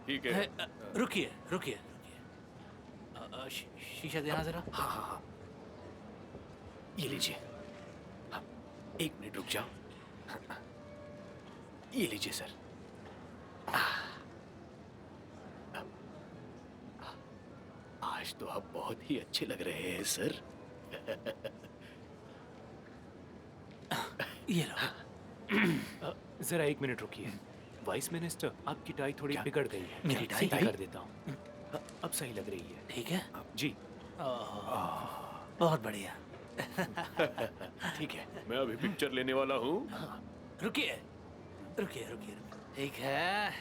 ठीक है। रुकिए रुकिए रुकिए। शीशा देना जरा। हाँ हाँ हाँ, ये लीजिए। हाँ, 1 मिनट रुक जाओ। ये लीजिए सर। आज तो आप बहुत ही अच्छे लग रहे हैं सर। ये लो। जरा एक मिनट रुकिए। वाइस मिनिस्टर, आपकी टाई थोड़ी बिगड़ गई है। मेरी टाई? सीधी कर देता हूँ। अब सही लग रही है। ठीक है। जी बहुत बढ़िया। ठीक है। मैं अभी पिक्चर लेने वाला हूँ। रुकिए रुकिए रुकिए। ठीक है,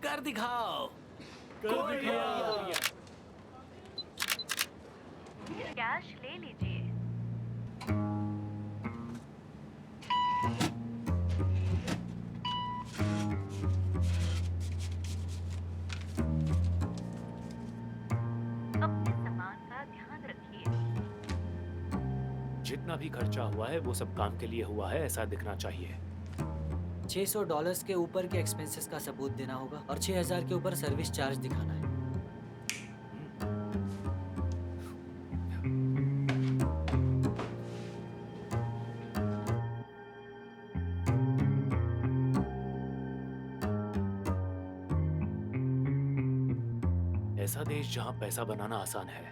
कर दिखाओ। कैश ले लीजिए। अपने सामान का ध्यान रखिए। जितना भी खर्चा हुआ है वो सब काम के लिए हुआ है, ऐसा दिखना चाहिए। $600 के ऊपर के एक्सपेंसेस का सबूत देना होगा और 6000 के ऊपर सर्विस चार्ज दिखाना है। ऐसा देश जहां पैसा बनाना आसान है।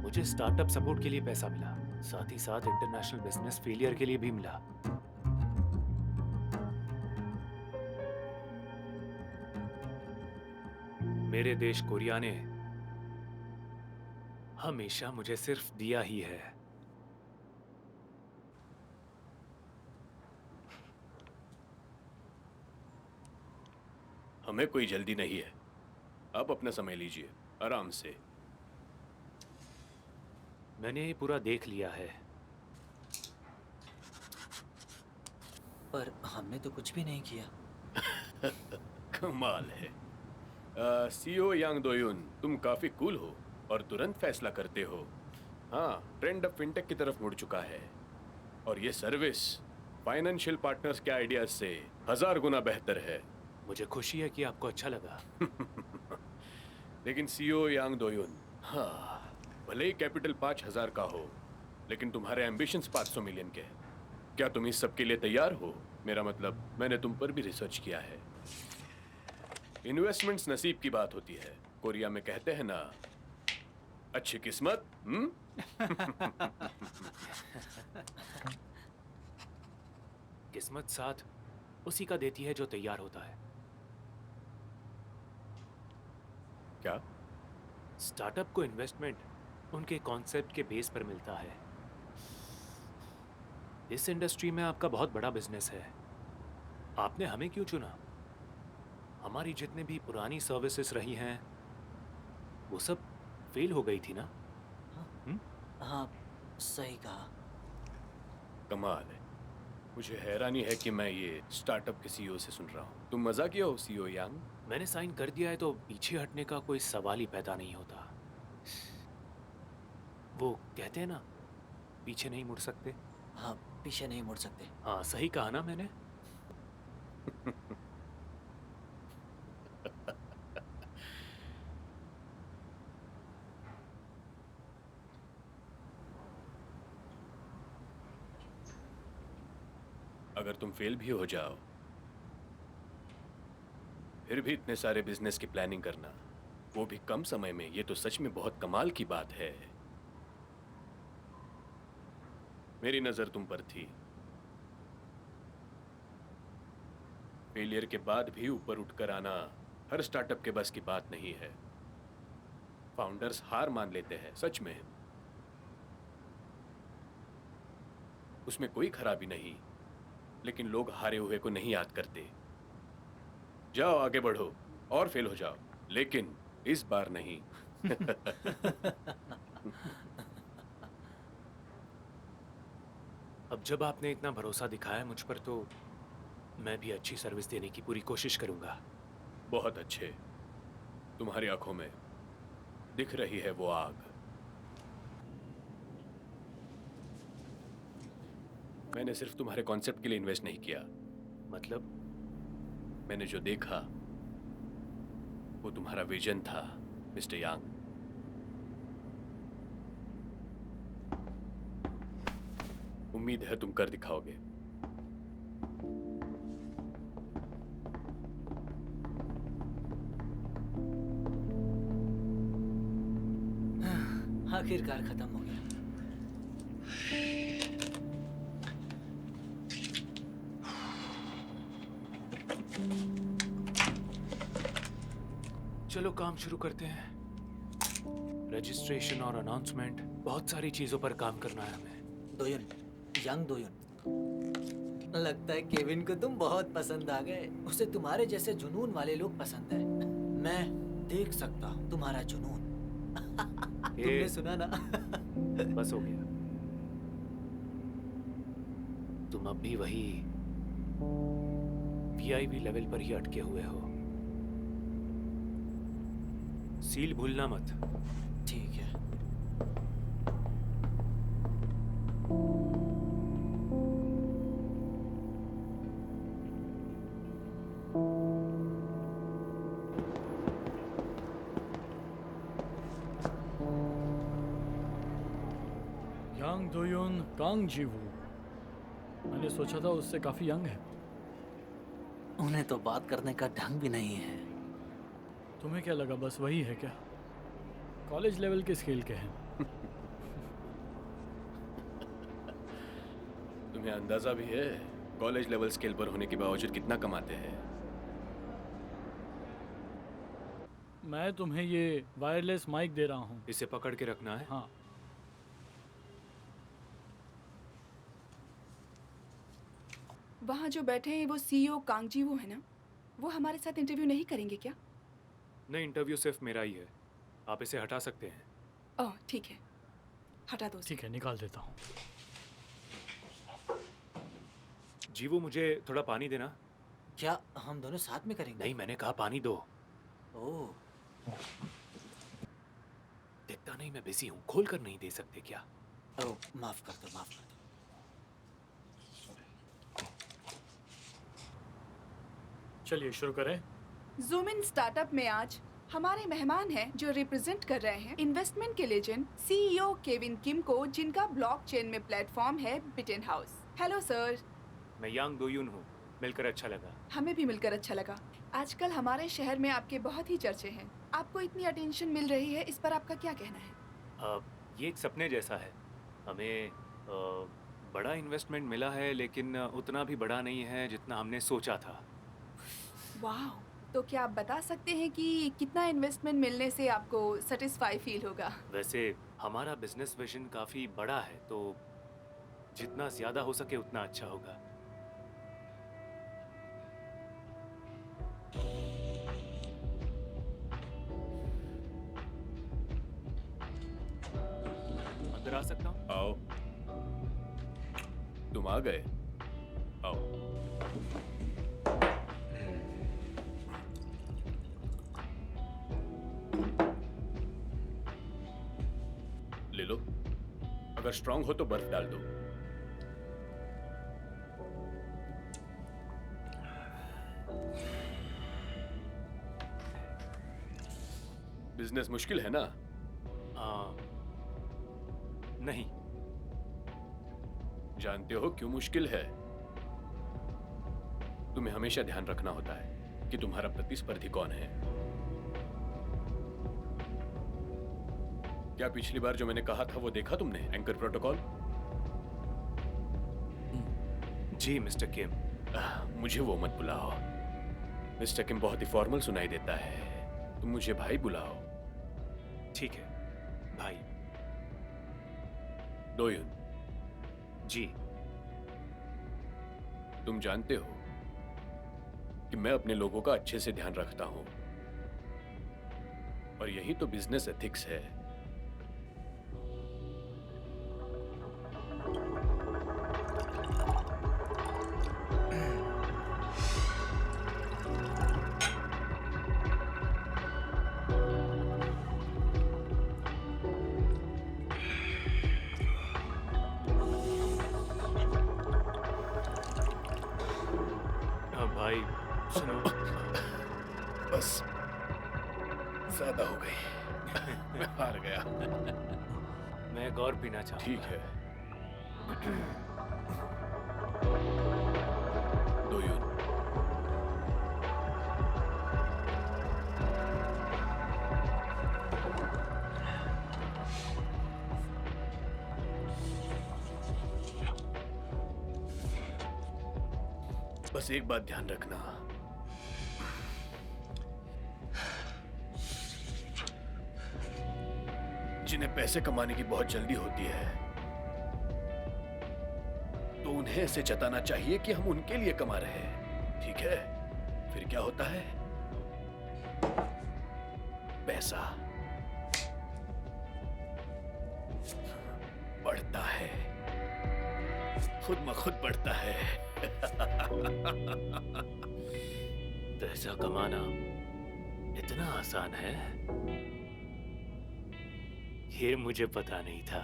मुझे स्टार्टअप सपोर्ट के लिए पैसा मिला, साथ ही साथ इंटरनेशनल बिजनेस फेलियर के लिए भी मिला। मेरे देश कोरिया ने हमेशा मुझे सिर्फ दिया ही है। हमें कोई जल्दी नहीं है, आप अपना समय लीजिए आराम से। मैंने ये पूरा देख लिया है। पर हमने तो कुछ भी नहीं किया। कमाल है। सीईओ यांग दोयुन, तुम काफी कूल हो और तुरंत फैसला करते हो। हाँ, ट्रेंड अब फिनटेक की तरफ मुड़ चुका है और ये सर्विस फाइनेंशियल पार्टनर्स के आइडियाज से 1000 गुना बेहतर है। मुझे खुशी है कि आपको अच्छा लगा। लेकिन सीईओ यांग दोयुन, हाँ, भले ही कैपिटल 5000 का हो, लेकिन तुम्हारे एम्बिशंस 500 मिलियन के हैं। क्या तुम इस सब के लिए तैयार हो? मेरा मतलब, मैंने तुम पर भी रिसर्च किया है। इन्वेस्टमेंट्स नसीब की बात होती है। कोरिया में कहते हैं ना, अच्छी किस्मत। किस्मत साथ उसी का देती है जो तैयार होता है। क्या? स्टार्टअप को इन्वेस्टमेंट उनके कॉन्सेप्ट के बेस पर मिलता है। इस इंडस्ट्री में आपका बहुत बड़ा बिजनेस है। आपने हमें क्यों चुना? हमारी जितने भी पुरानी सर्विसेज रही हैं वो सब फेल हो गई थी ना। हाँ, सही कहा। कमाल है। मुझे हैरानी है कि मैं ये स्टार्टअप के सीईओ से सुन रहा हूँ। तुम मजाकिया हो सीईओ यांग? मैंने साइन कर दिया है तो पीछे हटने का कोई सवाल ही पैदा नहीं होता। वो कहते हैं ना, पीछे नहीं मुड़ सकते। हाँ, पीछे नहीं मुड़ सकते। हाँ, सही कहा ना मैंने? अगर तुम फेल भी हो जाओ, फिर भी इतने सारे बिजनेस की प्लानिंग करना, वो भी कम समय में, ये तो सच में बहुत कमाल की बात है। मेरी नजर तुम पर थी। फेलियर के बाद भी ऊपर उठकर आना हर स्टार्टअप के बस की बात नहीं है। फाउंडर्स हार मान लेते हैं, सच में। उसमें कोई खराबी नहीं, लेकिन लोग हारे हुए को नहीं याद करते। जाओ, आगे बढ़ो और फेल हो जाओ, लेकिन इस बार नहीं। अब जब आपने इतना भरोसा दिखाया मुझ पर, तो मैं भी अच्छी सर्विस देने की पूरी कोशिश करूंगा। बहुत अच्छे। तुम्हारी आंखों में दिख रही है वो आग। मैंने सिर्फ तुम्हारे कॉन्सेप्ट के लिए इन्वेस्ट नहीं किया। मतलब? मैंने जो देखा वो तुम्हारा विजन था, मिस्टर यांग। उम्मीद है तुम कर दिखाओगे। आखिरकार खत्म हो गया। चलो काम शुरू करते हैं। रजिस्ट्रेशन और अनाउंसमेंट, बहुत सारी चीजों पर काम करना है हमें। दोयुन, यंग दोयुन, लगता है केविन को तुम बहुत पसंद आ गए। उसे तुम्हारे जैसे जुनून वाले लोग पसंद है। मैं देख सकता हूँ तुम्हारा जुनून। तुमने सुना ना? बस हो गया। तुम अब भी वही वीआईपी लेवल पर ही अटके हुए हो। सील भूलना मत। ठीक है। यांग दोयुन कांग जीवू, मैंने सोचा था उससे काफी यंग है। उन्हें तो बात करने का ढंग भी नहीं है। तुम्हें क्या लगा बस वही है क्या? कॉलेज लेवल के स्केल के हैं। तुम्हें अंदाजा भी है कॉलेज लेवल स्केल पर होने के बावजूद कितना कमाते हैं? मैं तुम्हें ये वायरलेस माइक दे रहा हूँ। इसे पकड़ के रखना है। हाँ, वहाँ जो बैठे हैं वो सीईओ कांगजी वो है ना? वो हमारे साथ इंटरव्यू नहीं करेंगे क्या? नहीं, इंटरव्यू सिर्फ मेरा ही है। आप इसे हटा सकते हैं। ओह ठीक है, हटा दो उसे। ठीक है, निकाल देता हूँ। जीवो, मुझे थोड़ा पानी देना। क्या हम दोनों साथ में करेंगे? नहीं, मैंने कहा पानी दो। ओह, दिखता नहीं मैं बिजी हूँ, खोल कर नहीं दे सकते क्या? ओह, माफ कर दो, माफ कर दो। चलिए शुरू करें। जूम इन स्टार्टअप में आज हमारे मेहमान हैं जो रिप्रेजेंट कर रहे हैं इन्वेस्टमेंट के लेजेंड सीईओ केविन किम को, जिनका ब्लॉकचेन में प्लेटफॉर्म है बिटन हाउस। Hello sir. मैं यांग दोयुन हूँ, मिलकर अच्छा लगा। हमें भी मिलकर अच्छा लगा। आजकल हमारे शहर में आपके बहुत ही चर्चे हैं। आपको इतनी अटेंशन मिल रही है, इस पर आपका क्या कहना है? ये एक सपने जैसा है। हमें बड़ा इन्वेस्टमेंट मिला है, लेकिन उतना भी बड़ा नहीं है जितना हमने सोचा था। वाह, तो क्या आप बता सकते हैं कि कितना इन्वेस्टमेंट मिलने से आपको सेटिस्फाई फील होगा? वैसे हमारा बिजनेस विजन काफी बड़ा है, तो जितना ज्यादा हो सके उतना अच्छा होगा। अंदर आ सकता हूँ? आओ। तुम आ गए? आओ। ले लो। अगर स्ट्रांग हो तो बर्फ डाल दो। बिजनेस मुश्किल है ना? नहीं। जानते हो क्यों मुश्किल है? तुम्हें हमेशा ध्यान रखना होता है कि तुम्हारा प्रतिस्पर्धी कौन है। क्या पिछली बार जो मैंने कहा था वो देखा तुमने, एंकर प्रोटोकॉल? जी मिस्टर किम। मुझे वो मत बुलाओ। मिस्टर किम बहुत ही फॉर्मल सुनाई देता है। तुम मुझे भाई बुलाओ। ठीक है भाई। दोयुन जी। तुम जानते हो कि मैं अपने लोगों का अच्छे से ध्यान रखता हूं, और यही तो बिजनेस एथिक्स है। भाई सुनो। बस ज्यादा हो गई। मैं हार गया। मैं एक और पीना चाहूँ। ठीक है। दोयुन, बस एक बात ध्यान रखना, जिन्हें पैसे कमाने की बहुत जल्दी होती है, तो उन्हें ऐसे जताना चाहिए कि हम उनके लिए कमा रहे हैं, ठीक है? फिर क्या होता है? पैसा बढ़ता है, खुद ब खुद बढ़ता है। पैसा कमाना इतना आसान है, ये मुझे पता नहीं था।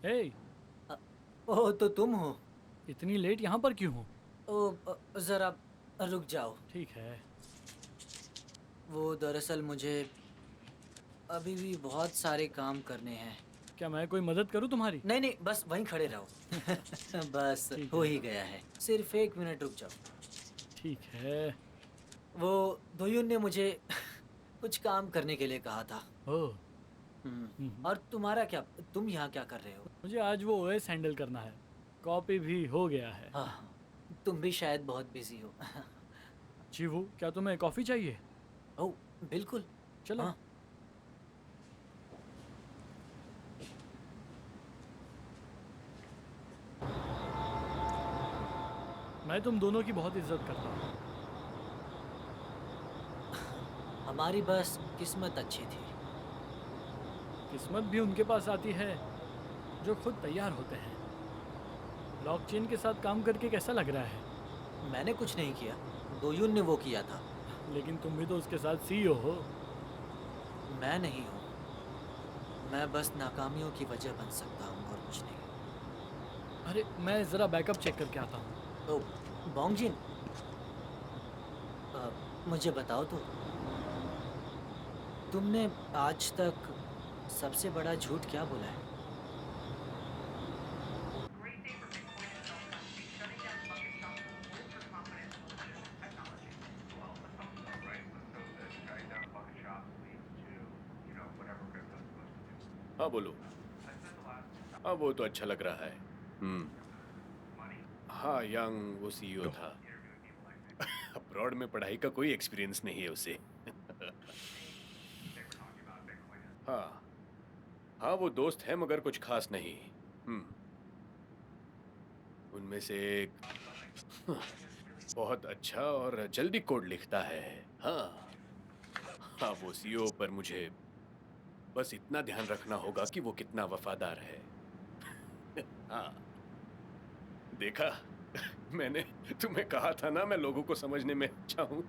हे, ओह, तो तुम हो? इतनी लेट यहाँ पर क्यों हो? ओ, जरा रुक जाओ। ठीक है। वो दरअसल मुझे अभी भी बहुत सारे काम करने हैं। क्या मैं कोई मदद करूँ तुम्हारी? नहीं नहीं, बस वहीं खड़े रहो। बस ठीक हो है। ही गया है, सिर्फ 1 मिनट रुक जाओ। ठीक है। वो दोयुन ने मुझे कुछ काम करने के लिए कहा था। ओह, और तुम्हारा क्या, तुम यहाँ क्या कर रहे हो? मुझे आज वो ओएस हैंडल करना है। कॉपी भी हो गया है। हाँ, तुम भी शायद बहुत बिजी हो। चीवू, क्या तुम्हें कॉफी चाहिए? ओह, बिल्कुल। चलो। हाँ। मैं तुम दोनों की बहुत इज्जत करता हूँ। हमारी बस किस्मत अच्छी थी। किस्मत भी उनके पास आती है जो खुद तैयार होते हैं। ब्लॉकचेन के साथ काम करके कैसा लग रहा है? मैंने कुछ नहीं किया, दोयुन ने वो किया था। लेकिन तुम भी तो उसके साथ सीईओ हो। मैं नहीं हूँ, मैं बस नाकामियों की वजह बन सकता हूँ और कुछ नहीं। अरे, मैं ज़रा बैकअप चेक करके आता हूँ। ओह, बोंगजिन, मुझे बताओ तो, तुमने आज तक सबसे बड़ा झूठ क्या बोला है? हाँ बोलो। हाँ, वो तो अच्छा लग रहा है। हाँ, यंग वो सीईओ था। अब्रॉड में पढ़ाई का कोई एक्सपीरियंस नहीं है उसे। हाँ हाँ, वो दोस्त है मगर कुछ खास नहीं। उनमें से एक बहुत अच्छा और जल्दी कोड लिखता है। हाँ हाँ, वो सीईओ पर मुझे बस इतना ध्यान रखना होगा कि वो कितना वफादार है। हाँ, देखा, मैंने तुम्हें कहा था ना, मैं लोगों को समझने में अच्छा हूं।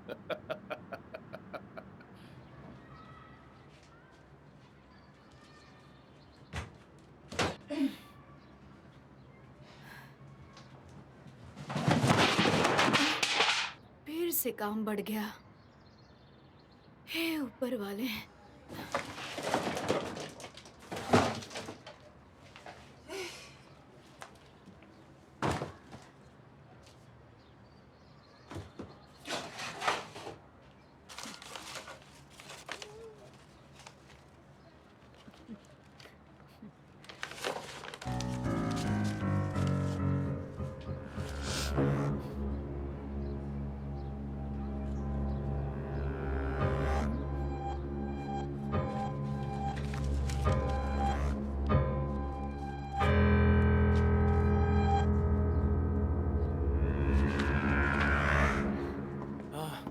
फिर से काम बढ़ गया। हे ऊपर वाले।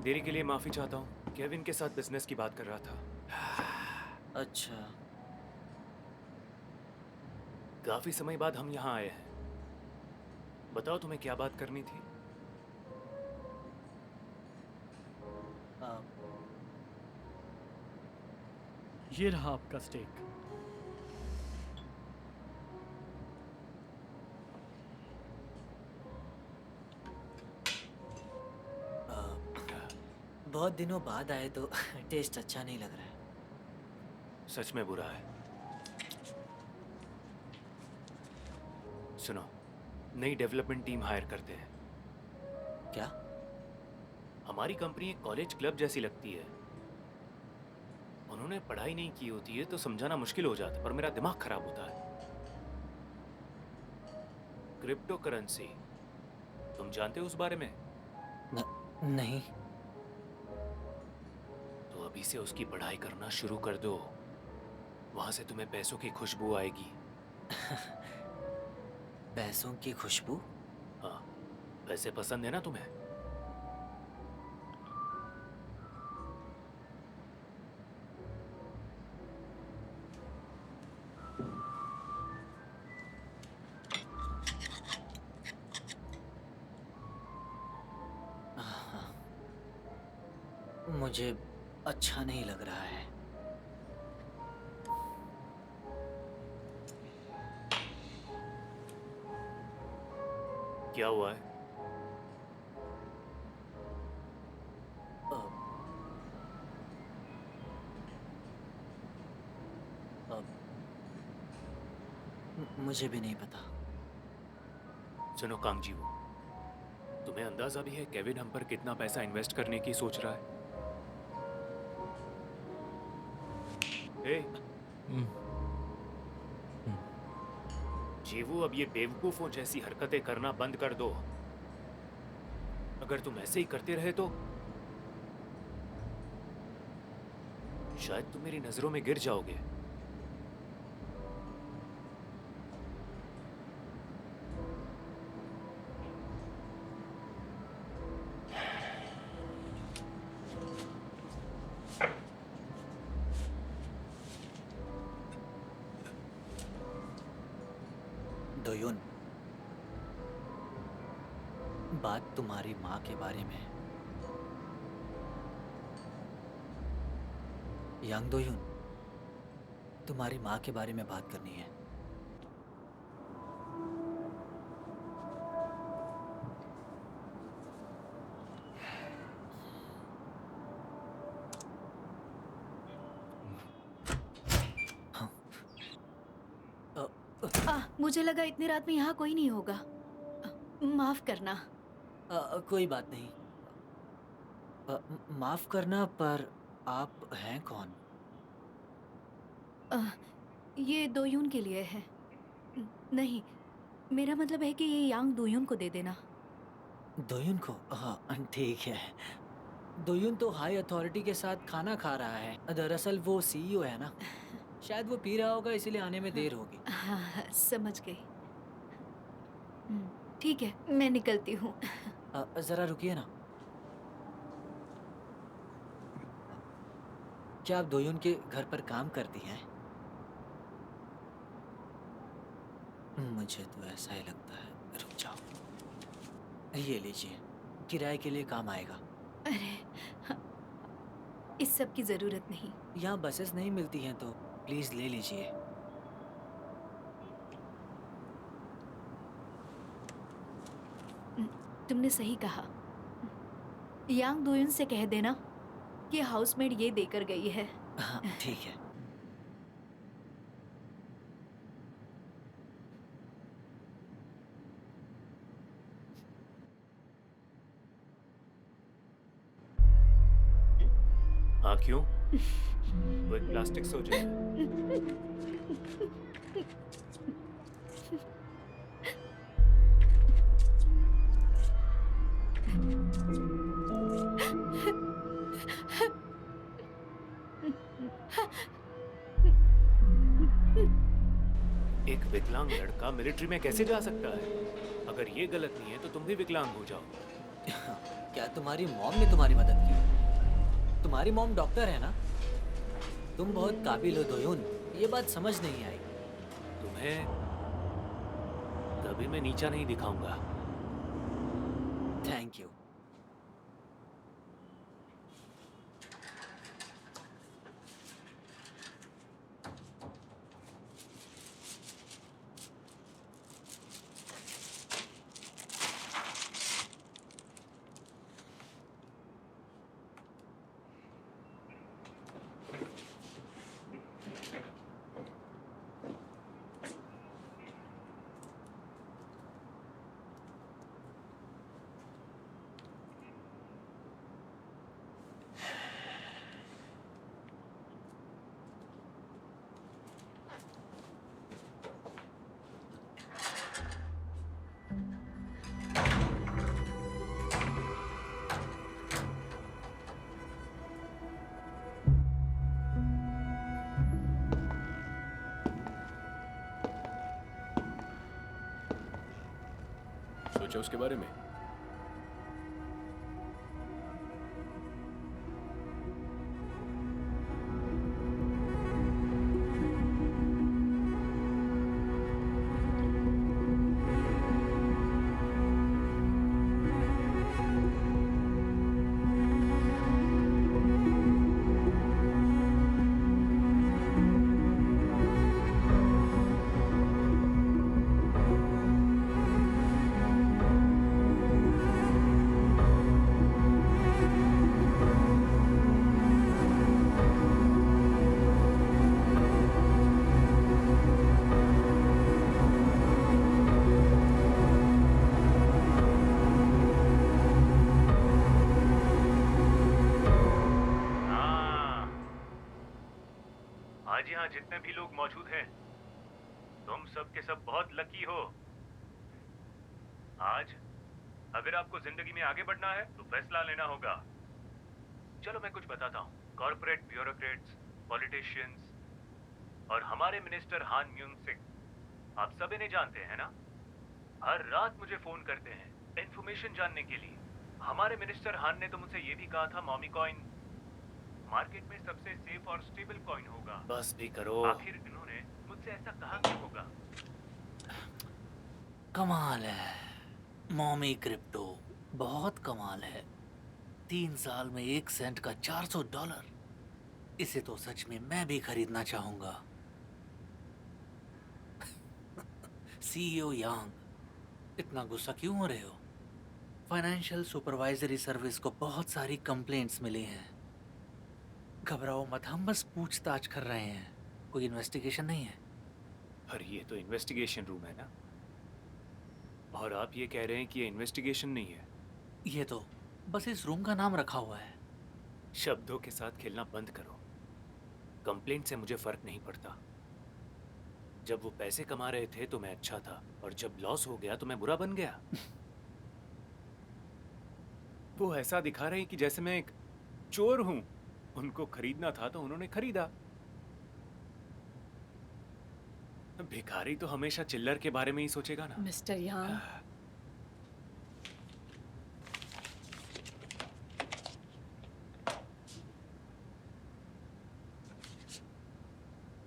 देरी के लिए माफी चाहता हूँ। केविन के साथ बिजनेस की बात कर रहा था। अच्छा, काफी समय बाद हम यहाँ आए हैं। बताओ तुम्हें क्या बात करनी थी? आ, ये रहा आपका स्टेक। बहुत दिनों बाद आए तो टेस्ट अच्छा नहीं लग रहा है। सच में बुरा है। सुनो, नई डेवलपमेंट टीम हायर करते हैं। क्या? हमारी कंपनी एक कॉलेज क्लब जैसी लगती है। उन्होंने पढ़ाई नहीं की होती है तो समझाना मुश्किल हो जाता है, पर मेरा दिमाग खराब होता है। क्रिप्टो करेंसी, तुम जानते हो उस बारे में? नहीं। तो अभी से उसकी पढ़ाई करना शुरू कर दो। वहां से तुम्हें पैसों की खुशबू आएगी। पैसों की खुशबू? हाँ, पैसे पसंद है ना तुम्हें? मुझे अच्छा नहीं लग रहा है। क्या हुआ है? मुझे भी नहीं पता। सुनो कांगजीवो, तुम्हें अंदाजा भी है केविन हम पर कितना पैसा इन्वेस्ट करने की सोच रहा है? जीवू, अब ये बेवकूफों जैसी हरकतें करना बंद कर दो। अगर तुम ऐसे ही करते रहे तो शायद तुम मेरी नजरों में गिर जाओगे। दोयुन, बात तुम्हारी माँ के बारे में है। यांग दोयुन, तुम्हारी माँ के बारे में बात करनी है। मुझे लगा इतनी रात में यहाँ कोई नहीं होगा। माफ करना। कोई बात नहीं। माफ करना, पर आप हैं कौन? ये दोयुन के लिए है। नहीं, मेरा मतलब है कि ये यांग दोयुन को दे देना। दोयुन को? हाँ ठीक है। दोयुन तो हाई अथॉरिटी के साथ खाना खा रहा है। दरअसल वो सीईओ है ना, शायद वो पी रहा होगा, इसीलिए आने में देर होगी। हाँ, समझ गई। ठीक है, मैं निकलती हूँ। जरा रुकिए ना। क्या आप दोयुन के घर पर काम करती हैं? मुझे तो ऐसा ही लगता है। रुक जाओ, ये लीजिए, किराए के लिए काम आएगा। अरे, इस सब की जरूरत नहीं। यहाँ बसेस नहीं मिलती हैं तो प्लीज ले लीजिए। तुमने सही कहा। यांग दोयुन से कह देना कि हाउसमेड ये देकर गई है। हाँ ठीक है। हाँ क्यों? वो एक प्लास्टिक सोच है। एक विकलांग लड़का मिलिट्री में कैसे जा सकता है? अगर ये गलत नहीं है तो तुम भी विकलांग हो जाओ। क्या तुम्हारी मॉम ने तुम्हारी मदद की? तुम्हारी मॉम डॉक्टर है ना? तुम बहुत काबिल हो दोयुन, ये बात समझ नहीं आई। तुम्हें कभी मैं नीचा नहीं दिखाऊंगा। Thank you. सोचा उसके बारे में? आज यहाँ जितने भी लोग मौजूद हैं, तुम सब के सब बहुत लकी हो। आज अगर आपको जिंदगी में आगे बढ़ना है तो फैसला लेना होगा। चलो मैं कुछ बताता हूँ। कॉर्पोरेट ब्यूरोक्रेट्स, पॉलिटिशियंस और हमारे मिनिस्टर हान म्यून सिंह, आप सब इन्हें जानते हैं ना? हर रात मुझे फोन करते हैं इंफॉर्मेशन जानने के लिए। हमारे मिनिस्टर हान ने तो मुझसे ये भी कहा था मॉमी कॉइन मार्केट में सबसे सेफ और स्टेबल कॉइन होगा। बस भी करो। आखिर इन्होंने मुझसे ऐसा कहा क्यों होगा? कमाल है, मॉमी क्रिप्टो बहुत कमाल है। 3 साल में 1 सेंट का $400। इसे तो सच में मैं भी खरीदना चाहूंगा। सीईओ यांग, इतना गुस्सा क्यों हो रहे हो? फाइनेंशियल सुपरवाइजरी सर्विस को बहुत सारी कंप्लेंट्स मिली हैं। घबराओ मत, हम बस पूछताछ कर रहे हैं, कोई इन्वेस्टिगेशन नहीं है। अरे ये तो इन्वेस्टिगेशन रूम है ना, और आप ये कह रहे हैं कि ये इन्वेस्टिगेशन नहीं है। ये तो बस इस रूम का नाम रखा हुआ है। शब्दों के साथ खेलना बंद करो। कंप्लेंट से मुझे फर्क नहीं पड़ता। जब वो पैसे कमा रहे थे तो मैं अच्छा था, और जब लॉस हो गया तो मैं बुरा बन गया। वो ऐसा दिखा रहे हैं कि जैसे मैं एक चोर हूं। उनको खरीदना था तो उन्होंने खरीदा। भिखारी तो हमेशा चिल्लर के बारे में ही सोचेगा ना। मिस्टर यांग,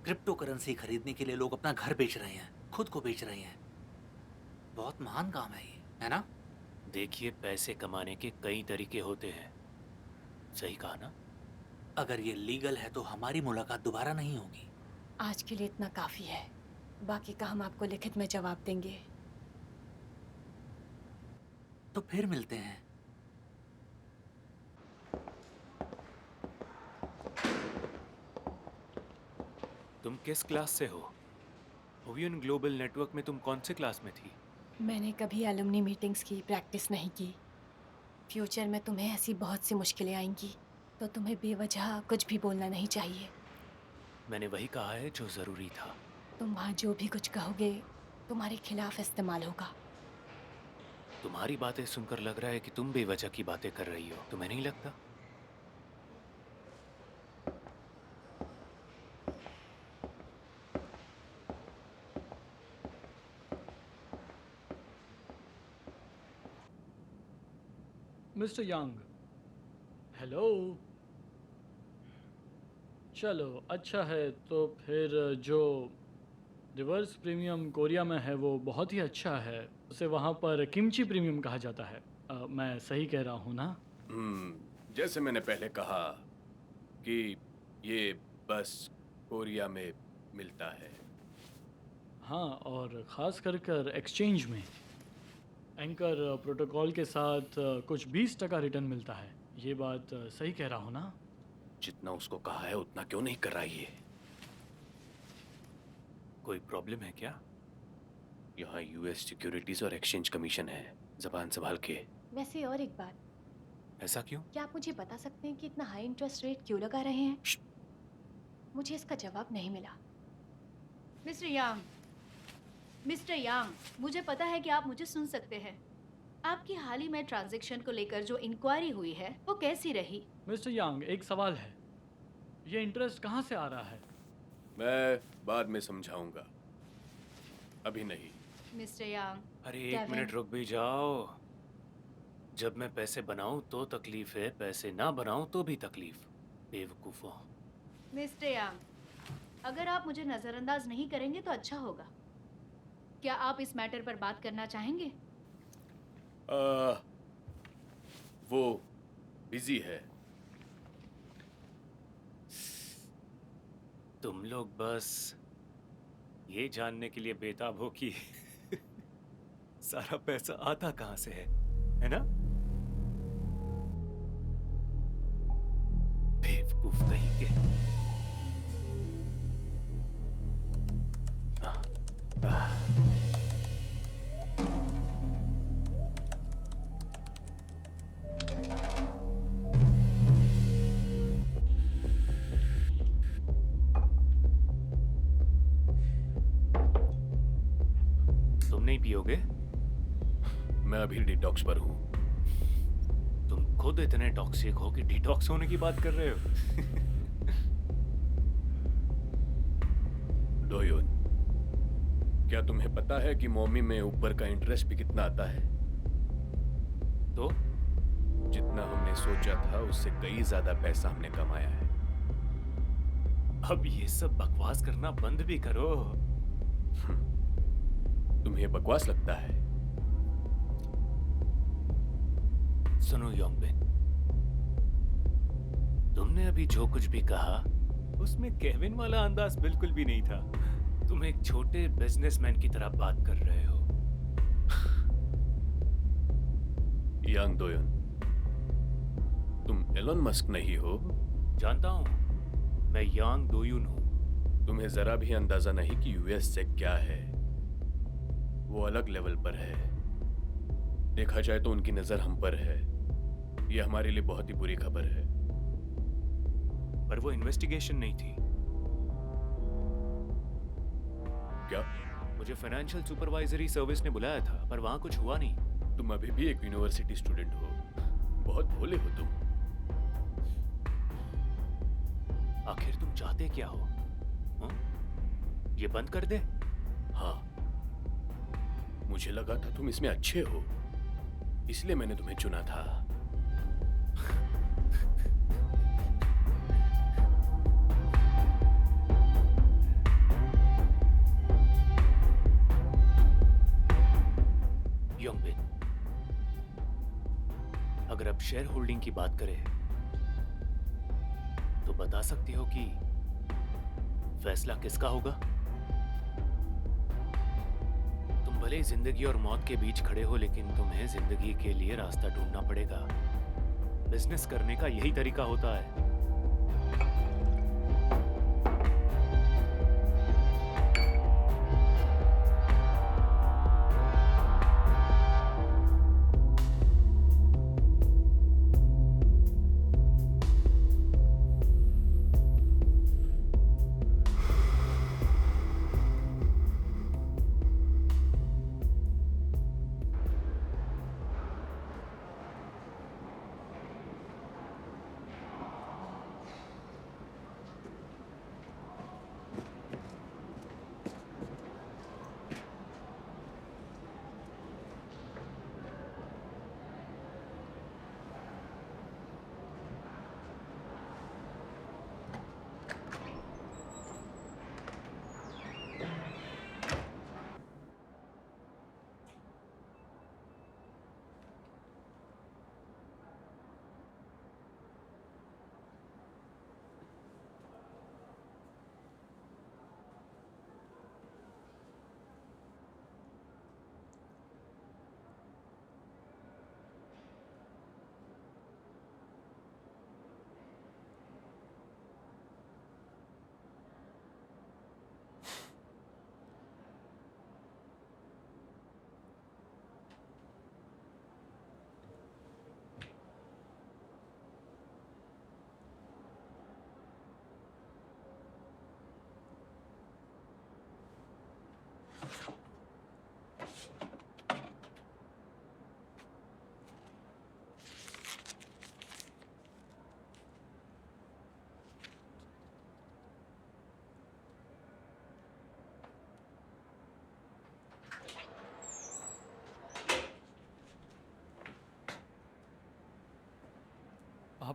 क्रिप्टो करेंसी खरीदने के लिए लोग अपना घर बेच रहे हैं, खुद को बेच रहे हैं। बहुत महान काम है ये, है ना? देखिए, पैसे कमाने के कई तरीके होते हैं। सही कहा ना? अगर ये लीगल है तो हमारी मुलाकात दोबारा नहीं होगी। आज के लिए इतना काफी है। बाकी का हम आपको लिखित में जवाब देंगे। तो फिर मिलते हैं। तुम किस क्लास से हो? ओवियन ग्लोबल नेटवर्क में तुम कौन से क्लास में थी? मैंने कभी एलुमनी मीटिंग्स की प्रैक्टिस नहीं की। फ्यूचर में तुम्हें ऐसी बहुत सी मुश्किलें आएंगी, तो तुम्हें बेवजह कुछ भी बोलना नहीं चाहिए। मैंने वही कहा है जो जरूरी था। तुम वहाँ जो भी कुछ कहोगे तुम्हारे खिलाफ इस्तेमाल होगा। तुम्हारी बातें सुनकर लग रहा है कि तुम बेवजह की बातें कर रही हो। तुम्हें नहीं लगता? मिस्टर यांग, हेलो। चलो अच्छा है, तो फिर जो रिवर्स प्रीमियम कोरिया में है वो बहुत ही अच्छा है। उसे वहाँ पर किमची प्रीमियम कहा जाता है। मैं सही कह रहा हूँ ना? जैसे मैंने पहले कहा कि ये बस कोरिया में मिलता है। हाँ, और ख़ास कर एक्सचेंज में एंकर प्रोटोकॉल के साथ कुछ 20% रिटर्न मिलता है। ये बात सही कह रहा हूँ ना? जितना उसको कहा है उतना क्यों नहीं कर रहा ये? कोई प्रॉब्लम है क्या? यहाँ यूएस सिक्योरिटीज और एक्सचेंज कमीशन है, जबान संभाल के। वैसे और एक बात, ऐसा क्यों? क्या आप मुझे बता सकते हैं कि इतना हाई इंटरेस्ट रेट क्यों लगा रहे हैं? मुझे इसका जवाब नहीं मिला। मिस्टर यांग, मुझे पता है कि आप मुझे सुन सकते हैं। आपकी हाल ही में ट्रांजैक्शन को लेकर जो इंक्वायरी हुई है वो कैसी रही? मिस्टर यांग, एक सवाल है, ये इंटरेस्ट कहाँ से आ रहा है? मैं बाद में समझाऊंगा, अभी नहीं। मिस्टर यांग, अरे क्या एक मिनट रुक भी जाओ। जब मैं पैसे बनाऊं तो तकलीफ है, पैसे ना बनाऊं तो भी तकलीफ। बेवकूफों। मिस्टर यांग, अगर आप मुझे नज़रअंदाज नहीं करेंगे तो अच्छा होगा। क्या आप इस मैटर पर बात करना चाहेंगे? वो बिजी है। तुम लोग बस ये जानने के लिए बेताब हो कि सारा पैसा आता कहाँ से है ना? बेवकूफ कहीं के। तुम नहीं पियोगे? मैं अभी डिटॉक्स पर हूँ। तुम खुद इतने टॉक्सिक हो कि डिटॉक्स होने की बात कर रहे हो। डोयोन, क्या तुम्हें पता है कि मॉमी में ऊपर का इंटरेस्ट भी कितना आता है? तो जितना हमने सोचा था उससे कई ज्यादा पैसा हमने कमाया है। अब ये सब बकवास करना बंद भी करो। तुम्हें बकवास लगता है? सुनो योंगबिन, तुमने अभी जो कुछ भी कहा उसमें केविन वाला अंदाज बिल्कुल भी नहीं था। तुम एक छोटे बिजनेसमैन की तरह बात कर रहे हो। यांग दोयोन, तुम एलन मस्क नहीं हो? जानता हूं, मैं यांग दोयुन हूं। तुम्हें जरा भी अंदाजा नहीं कि यूएस से क्या है। वो अलग लेवल पर है। देखा जाए तो उनकी नजर हम पर है। ये हमारे लिए बहुत ही बुरी खबर है। पर वो इन्वेस्टिगेशन नहीं थी। क्या? मुझे फाइनेंशियल सुपरवाइजरी सर्विस ने बुलाया था, पर वहां कुछ हुआ नहीं। तुम अभी भी एक यूनिवर्सिटी स्टूडेंट हो। बहुत भोले हो तुम। आखिर तुम चाहते क्या हो? हाँ? ये बंद कर दे? हाँ, मुझे लगा था तुम इसमें अच्छे हो, इसलिए मैंने तुम्हें चुना था। योंगबिन, अगर अब शेयर होल्डिंग की बात करें तो बता सकती हो कि फैसला किसका होगा? तुम भले ही जिंदगी और मौत के बीच खड़े हो, लेकिन तुम्हें जिंदगी के लिए रास्ता ढूंढना पड़ेगा। बिजनेस करने का यही तरीका होता है।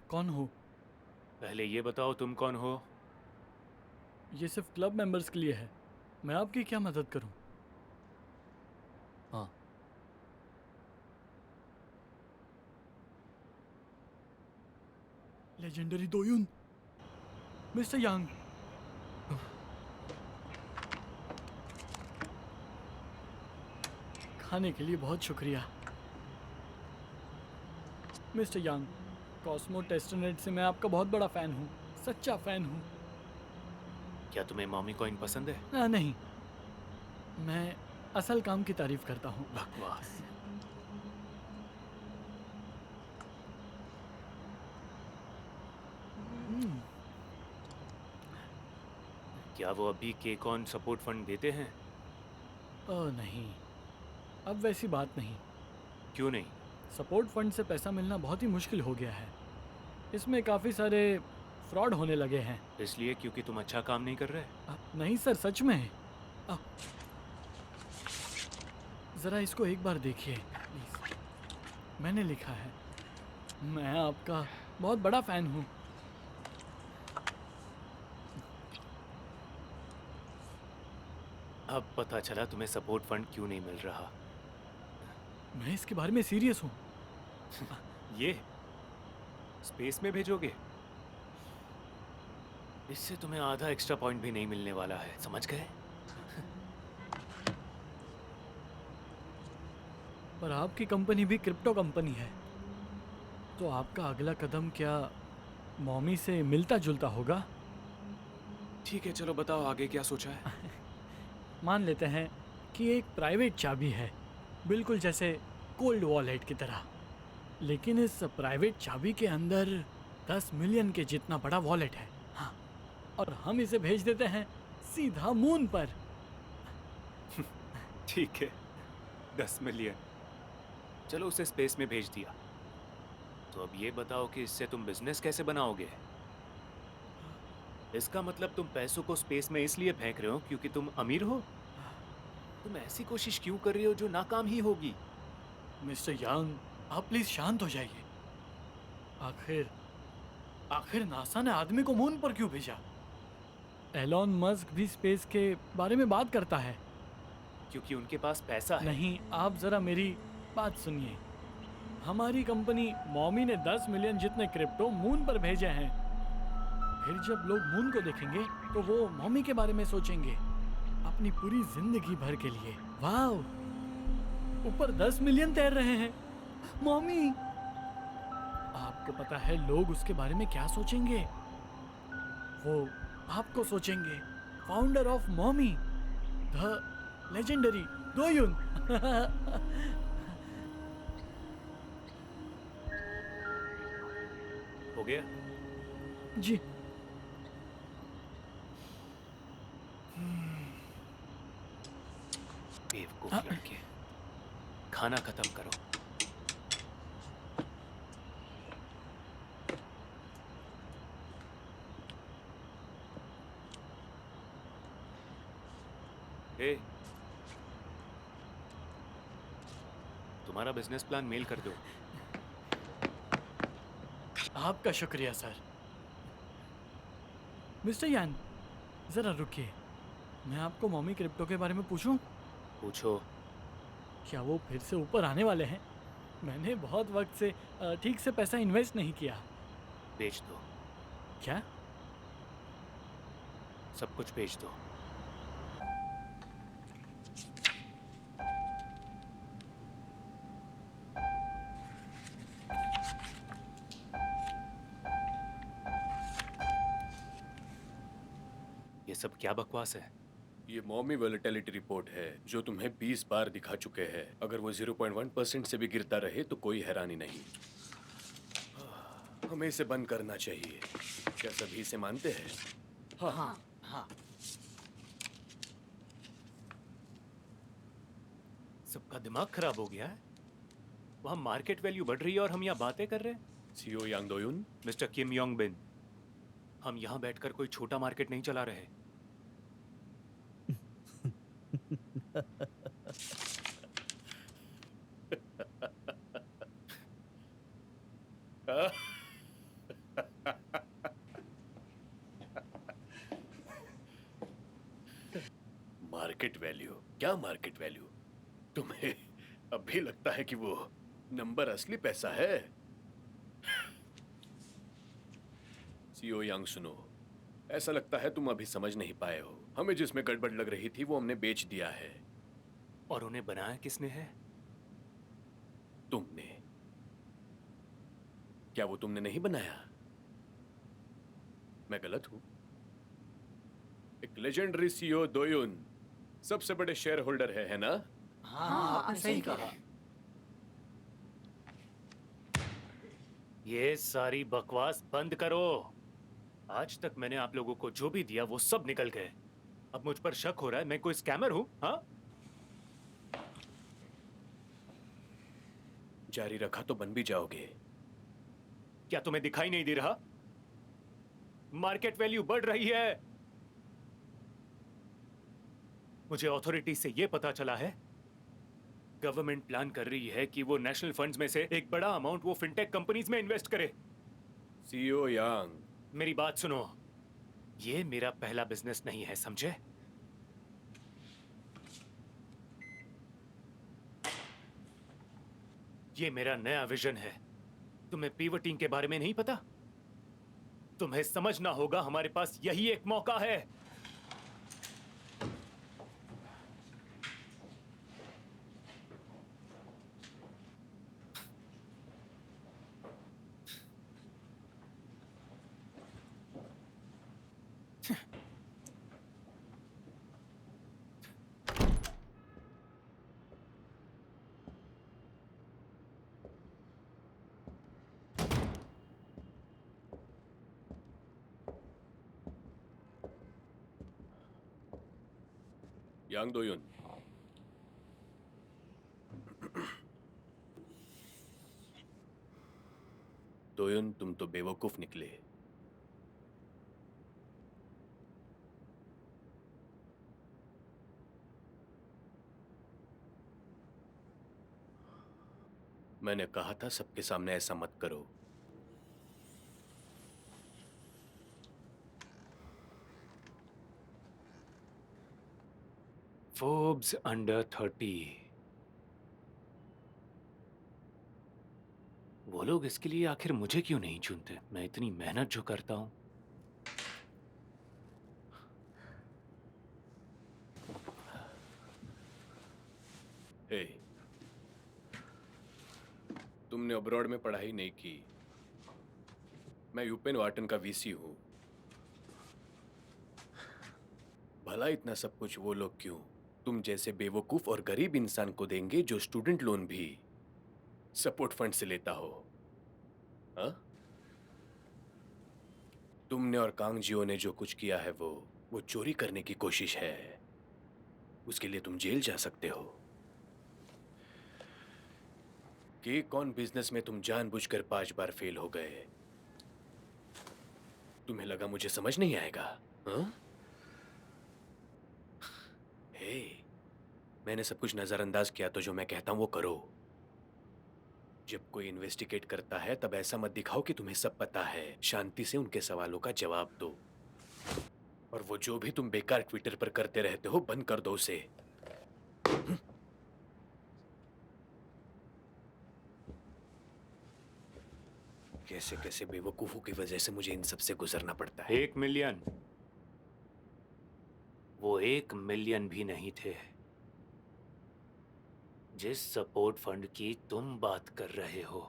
आप कौन हो? पहले ये बताओ तुम कौन हो? ये सिर्फ क्लब मेंबर्स के लिए है। मैं आपकी क्या मदद करूं? हाँ, लेजेंडरी दोयुन, मिस्टर यांग। खाने के लिए बहुत शुक्रिया। मिस्टर यांग, कॉस्मो टेस्टनेट से मैं आपका बहुत बड़ा फ़ैन हूँ, सच्चा फ़ैन हूँ। क्या तुम्हें मॉमी कॉइन पसंद है? नहीं, मैं असल काम की तारीफ करता हूँ। बकवास। क्या वो अभी केक ऑन सपोर्ट फंड देते हैं? नहीं, अब वैसी बात नहीं। क्यों नहीं? सपोर्ट फंड से पैसा मिलना बहुत ही मुश्किल हो गया है। इसमें काफ़ी सारे फ्रॉड होने लगे हैं। इसलिए क्योंकि तुम अच्छा काम नहीं कर रहे? नहीं सर, सच में। ज़रा इसको एक बार देखिए प्लीज़। मैंने लिखा है, मैं आपका बहुत बड़ा फ़ैन हूँ। अब पता चला तुम्हें सपोर्ट फंड क्यों नहीं मिल रहा। मैं इसके बारे में सीरियस हूँ। ये स्पेस में भेजोगे? इससे तुम्हें आधा एक्स्ट्रा पॉइंट भी नहीं मिलने वाला है, समझ गए? पर आपकी कंपनी भी क्रिप्टो कंपनी है, तो आपका अगला कदम क्या मॉमी से मिलता जुलता होगा? ठीक है, चलो बताओ आगे क्या सोचा है? मान लेते हैं कि एक प्राइवेट चाबी है, बिल्कुल जैसे कोल्ड वॉलेट की तरह। लेकिन इस प्राइवेट चाबी के अंदर 10 मिलियन के जितना बड़ा वॉलेट है। हाँ, और हम इसे भेज देते हैं सीधा मून पर। ठीक है, 10 मिलियन। चलो उसे स्पेस में भेज दिया। तो अब ये बताओ कि इससे तुम बिजनेस कैसे बनाओगे? इसका मतलब तुम पैसों को स्पेस में इसलिए फेंक रहे हो क्योंकि तुम अमीर हो? तुम ऐसी कोशिश क्यों कर रहे हो जो नाकाम ही होगी? मिस्टर यांग, आप प्लीज शांत हो जाइए। आखिर नासा ने आदमी को मून पर क्यों भेजा? एलॉन मस्क भी स्पेस के बारे में बात करता है। क्योंकि उनके पास पैसा है। नहीं, आप जरा मेरी बात सुनिए। हमारी कंपनी मॉमी ने 10 मिलियन जितने क्रिप्टो मून पर भेजे हैं। फिर जब लोग मून को देखेंगे तो वो मॉमी के बारे में सोचेंगे अपनी पूरी जिंदगी भर के लिए। वाह, ऊपर 10 मिलियन तैर रहे हैं, मॉमी। आपको पता है लोग उसके बारे में क्या सोचेंगे? वो आपको सोचेंगे founder of Mommy, the legendary Doyun. हो गया? जी। बेवकूफ लड़के, खाना खत्म करो। ए, तुम्हारा बिजनेस प्लान मेल कर दो। आपका शुक्रिया सर। मिस्टर यान, जरा रुकिए। मैं आपको मॉमी क्रिप्टो के बारे में पूछूं? पूछो। क्या वो फिर से ऊपर आने वाले हैं? मैंने बहुत वक्त से ठीक से पैसा इन्वेस्ट नहीं किया। बेच दो। क्या? सब कुछ बेच दो। ये सब क्या बकवास है? ये मॉमी वोलेटिलिटी रिपोर्ट है जो तुम्हें 20 बार दिखा चुके हैं। अगर वो 0.1% से भी गिरता रहे तो कोई हैरानी नहीं। हमें इसे बंद करना चाहिए। क्या सभी इसे मानते हैं? हाँ हाँ। सबका दिमाग खराब हो गया है। वहाँ मार्केट वैल्यू बढ़ रही है और हम यहाँ बातें कर रहे हैं। सीईओ यांग दोयुन, मिस्टर किम योंग बिन, हम यहाँ बैठकर कोई छोटा मार्केट नहीं चला रहे। Market value? क्या मार्केट वैल्यू? तुम्हें अब भी लगता है कि वो नंबर असली पैसा है? सीईओ यांग, सुनो, ऐसा लगता है तुम अभी समझ नहीं पाए हो। हमें जिसमें गड़बड़ लग रही थी वो हमने बेच दिया है। और उन्हें बनाया किसने है? तुमने। क्या वो तुमने नहीं बनाया? मैं गलत हूं? एक लेजेंडरी सीईओ दोयुन सबसे बड़े शेयर होल्डर है ना? हाँ, आपने सही कहा। ये सारी बकवास बंद करो। आज तक मैंने आप लोगों को जो भी दिया वो सब निकल गए। अब मुझ पर शक हो रहा है मैं कोई स्कैमर हूं? हाँ? जारी रखा तो बन भी जाओगे। क्या तुम्हें दिखाई नहीं दे रहा? मार्केट वैल्यू बढ़ रही है। मुझे अथॉरिटी से यह पता चला है गवर्नमेंट प्लान कर रही है कि वो नेशनल फंड्स में से एक बड़ा अमाउंट वो फिनटेक कंपनीज में इन्वेस्ट करे। सीईओ यांग, मेरी बात सुनो, ये मेरा पहला बिजनेस नहीं है, समझे? ये मेरा नया विजन है। तुम्हें पिवटिंग के बारे में नहीं पता? तुम्हें समझना होगा हमारे पास यही एक मौका है। यांग दोयुन, दोयुन तुम तो बेवकूफ निकले। मैंने कहा था सबके सामने ऐसा मत करो। Forbes under 30। वो लोग इसके लिए आखिर मुझे क्यों नहीं चुनते? मैं इतनी मेहनत जो करता हूं। हे, तुमने अब्रॉड में पढ़ाई नहीं की। मैं यूपेन वार्टन का वीसी हूं। भला इतना सब कुछ वो लोग क्यों तुम जैसे बेवकूफ और गरीब इंसान को देंगे जो स्टूडेंट लोन भी सपोर्ट फंड से लेता हो? हाँ? तुमने और कांगजियो ने जो कुछ किया है वो चोरी करने की कोशिश है। उसके लिए तुम जेल जा सकते हो। कि कौन बिजनेस में तुम जानबूझकर 5 बार फेल हो गए। तुम्हें लगा मुझे समझ नहीं आएगा? हाँ? हे, मैंने सब कुछ नजरअंदाज किया तो जो मैं कहता हूं वो करो। जब कोई इन्वेस्टिगेट करता है तब ऐसा मत दिखाओ कि तुम्हें सब पता है। शांति से उनके सवालों का जवाब दो। और वो जो भी तुम बेकार ट्विटर पर करते रहते हो बंद कर दो उसे। कैसे कैसे बेवकूफों की वजह से मुझे इन सब से गुजरना पड़ता है। 1 मिलियन। वो 1 मिलियन भी नहीं थे जिस सपोर्ट फंड की तुम बात कर रहे हो।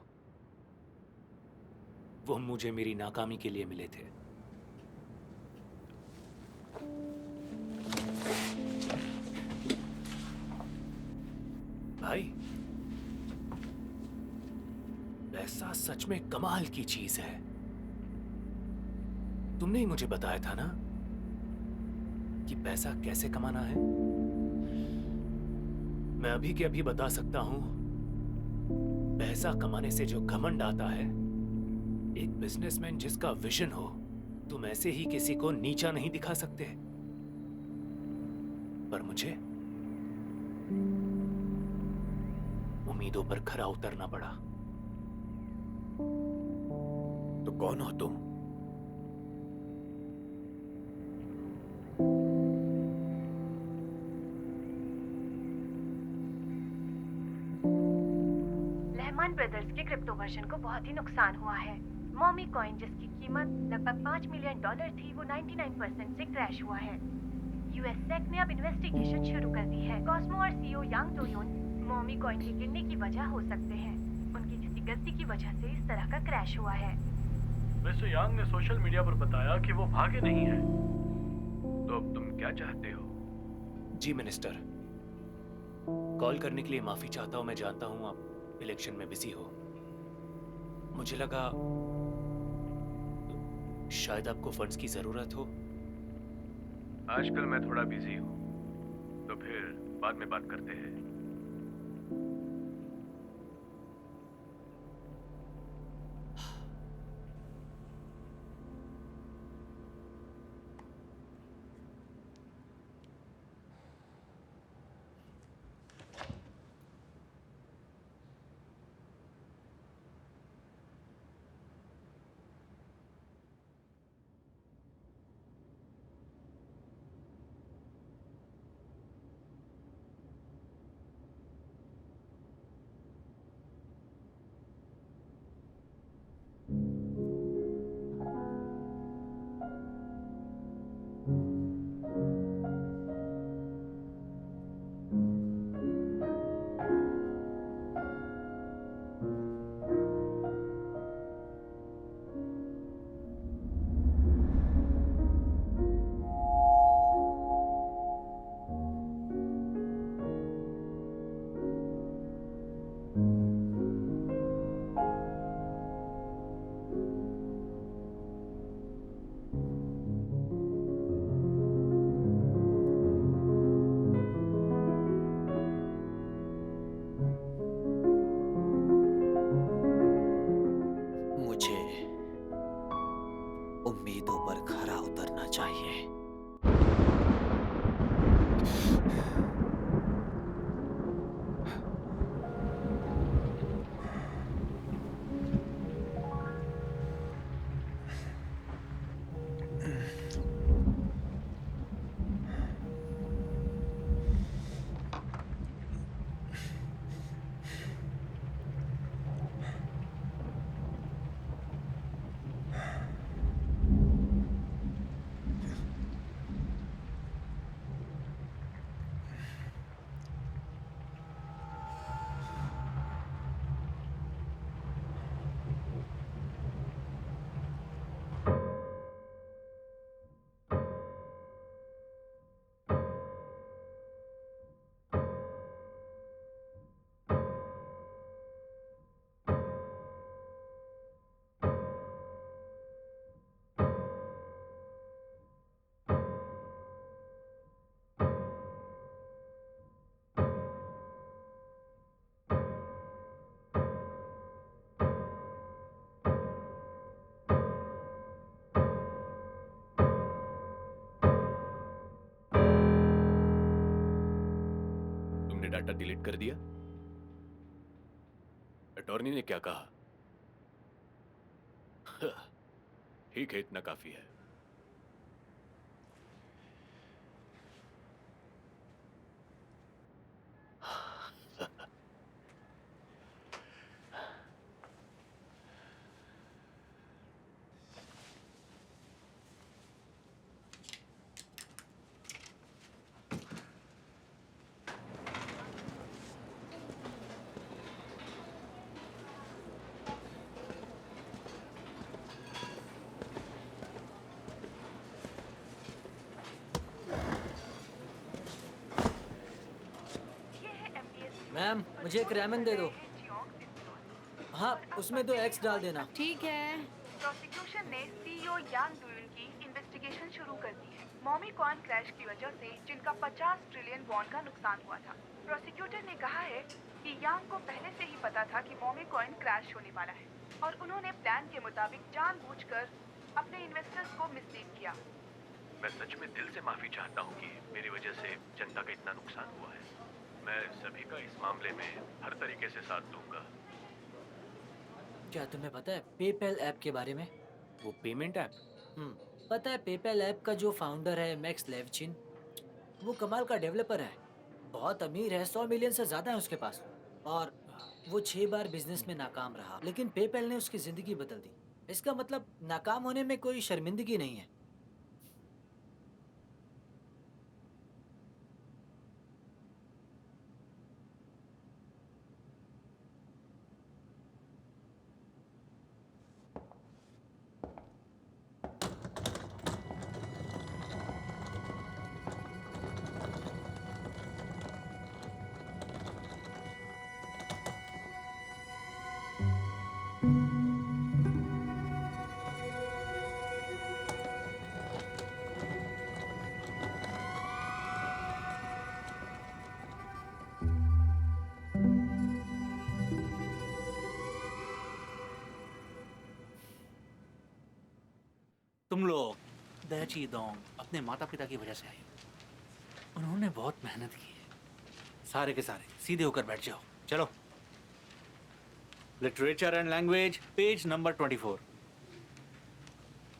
वो मुझे मेरी नाकामी के लिए मिले थे। भाई, पैसा सच में कमाल की चीज है। तुमने ही मुझे बताया था ना कि पैसा कैसे कमाना है। मैं अभी के अभी बता सकता हूं, पैसा कमाने से जो घमंड आता है, एक बिजनेसमैन जिसका विजन हो, तुम ऐसे ही किसी को नीचा नहीं दिखा सकते। पर मुझे उम्मीदों पर खरा उतरना पड़ा। तो कौन हो तुम? लिमन ब्रदर्स के क्रिप्टो वर्जन को बहुत ही नुकसान हुआ है। मॉमी कॉइन जिसकी कीमत लगभग $5 मिलियन थी, वो 99% से क्रैश हुआ है। यूएस सेक ने अब इन्वेस्टिगेशन शुरू कर दी है। कॉस्मो और सीईओ यांग डोयोन मॉमी कॉइन के गिरने की वजह हो सकते हैं। उनकी किसी गलती की वजह से इस तरह का क्रैश हुआ है। वैसे यांग ने सोशल मीडिया पर बताया कि वो भागे नहीं है। तो अब तुम क्या चाहते हो? जी मिनिस्टर, कॉल करने के लिए माफी चाहता हूँ। मैं जानता हूँ आप इलेक्शन में बिजी हो। मुझे लगा शायद आपको फंड्स की जरूरत हो। आजकल मैं थोड़ा बिजी हूँ, तो फिर बाद में बात करते हैं। मुझे उम्मीदों पर खरा उतरना चाहिए। तुमने डाटा डिलीट कर दिया? अटॉर्नी ने क्या कहा? ठीक है, इतना काफी है। मैम, मुझे एक रेमन दे दो। हाँ, उसमें 2 एग्स डाल देना। ठीक है। प्रोसिक्यूशन ने सीईओ यांग डुइन की इन्वेस्टिगेशन शुरू कर दी है। मॉमी कॉइन क्रैश की वजह से जिनका 50 ट्रिलियन वॉन का नुकसान हुआ था। प्रोसिक्यूटर ने कहा है कि यांग को पहले से ही पता था कि मॉमी कॉइन क्रैश होने वाला है और उन्होंने प्लान के मुताबिक जानबूझकर अपने इन्वेस्टर्स को मिसलीड किया। मैं सच में दिल से माफी चाहता हूँ कि मेरी वजह से जनता का इतना नुकसान हुआ है। मैं सभी का इस मामले में हर तरीके से साथ दूंगा। क्या तुम्हें पता है पेपैल ऐप के बारे में? वो पेमेंट ऐप? पता है पेपैल ऐप का जो फाउंडर है मैक्स लेविचिन, वो कमाल का डेवलपर है। बहुत अमीर है, 100 मिलियन से ज्यादा है उसके पास। और वो 6 बार बिजनेस में नाकाम रहा, लेकिन पेपैल ने उसकी जिंदगी बदल दी। इसका मतलब नाकाम होने में कोई शर्मिंदगी नहीं है। तुम लोग दैची दोंग अपने माता पिता की वजह से आए हो। उन्होंने बहुत मेहनत की है। सारे के सारे सीधे होकर बैठ जाओ। चलो, literature and language page number 24,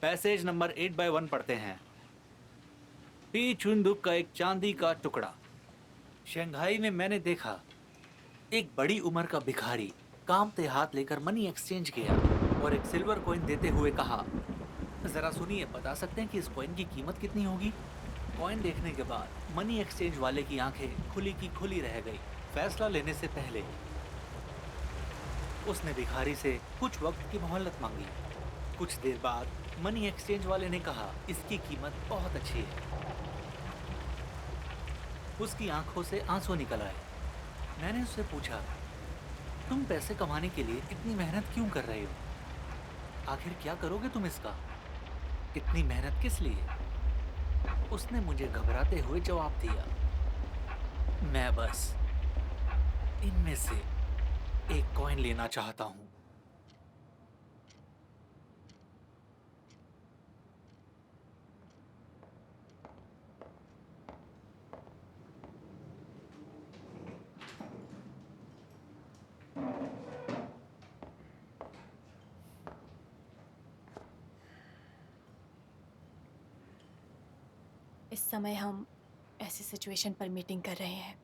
passage number 8/1 पढ़ते हैं। पी चुंदुक का एक चांदी का टुकड़ा। शंघाई में मैंने देखा एक बड़ी उम्र का भिखारी कांपते हाथ लेकर मनी एक्सचेंज किया और एक सिल्वर कॉइन देते हुए कहा, जरा सुनिए, बता सकते हैं कि इस कॉइन की कीमत कितनी होगी? कॉइन देखने के बाद मनी एक्सचेंज वाले की आंखें खुली की खुली रह गई। फैसला लेने से पहले उसने भिखारी से कुछ वक्त की मोहलत मांगी। कुछ देर बाद मनी एक्सचेंज वाले ने कहा, इसकी कीमत बहुत अच्छी है। उसकी आंखों से आंसू निकल आए। मैंने उससे पूछा, तुम पैसे कमाने के लिए इतनी मेहनत क्यों कर रहे हो? आखिर क्या करोगे तुम इसका? इतनी मेहनत किस लिए? उसने मुझे घबराते हुए जवाब दिया, मैं बस इनमें से एक कॉइन लेना चाहता हूं। इस समय हम ऐसी सिचुएशन पर मीटिंग कर रहे हैं।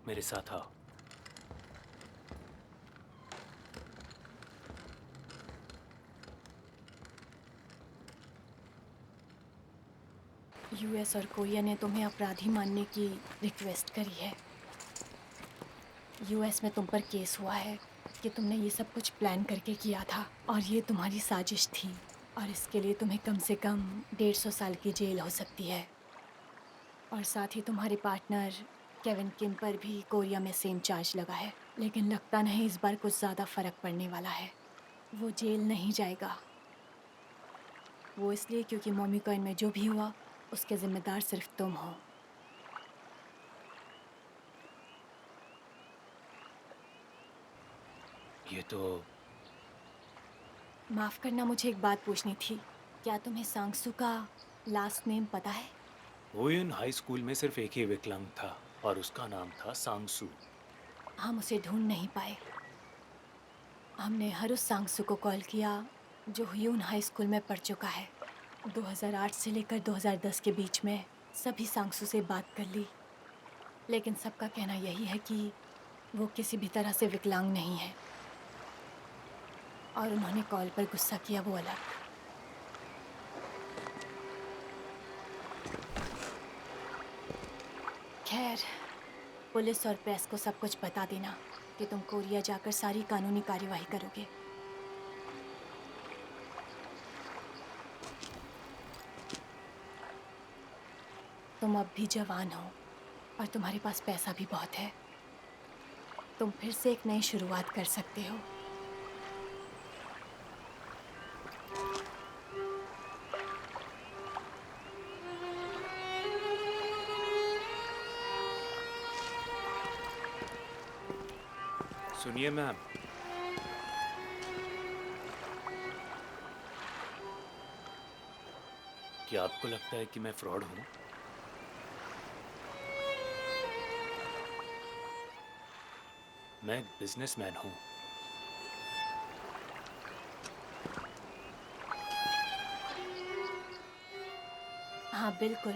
मेरे साथ आओ। यूएस और कोरिया ने तुम्हें अपराधी मानने की रिक्वेस्ट करी है। यूएस में तुम पर केस हुआ है कि तुमने ये सब कुछ प्लान करके किया था और ये तुम्हारी साजिश थी, और इसके लिए तुम्हें कम से कम 150 साल की जेल हो सकती है। और साथ ही तुम्हारे पार्टनर केविन किम पर भी कोरिया में सेम चार्ज लगा है, लेकिन लगता नहीं इस बार कुछ ज़्यादा फ़र्क पड़ने वाला है। वो जेल नहीं जाएगा। वो इसलिए क्योंकि मॉमी कॉइन में जो भी हुआ उसके जिम्मेदार सिर्फ तुम हो। ये तो माफ़ करना, मुझे एक बात पूछनी थी। क्या तुम्हें सांगसू का लास्ट नेम पता है? वोयुन हाई स्कूल में सिर्फ एक ही विकलांग था और उसका नाम था सांगसू। हम उसे ढूंढ नहीं पाए। हमने हर उस सांगसू को कॉल किया जो ह्यून हाई स्कूल में पढ़ चुका है। 2008 से लेकर 2010 के बीच में सभी सांगसू से बात कर ली, लेकिन सबका कहना यही है कि वो किसी भी तरह से विकलांग नहीं है, और उन्होंने कॉल पर गुस्सा किया वो अलग। खैर, पुलिस और प्रेस को सब कुछ बता देना कि तुम कोरिया जाकर सारी कानूनी कार्यवाही करोगे। तुम अब भी जवान हो और तुम्हारे पास पैसा भी बहुत है। तुम फिर से एक नई शुरुआत कर सकते हो। सुनिए मैम, क्या आपको लगता है कि मैं फ्रॉड हूं? मैं एक बिजनेसमैन हूं। हाँ बिल्कुल।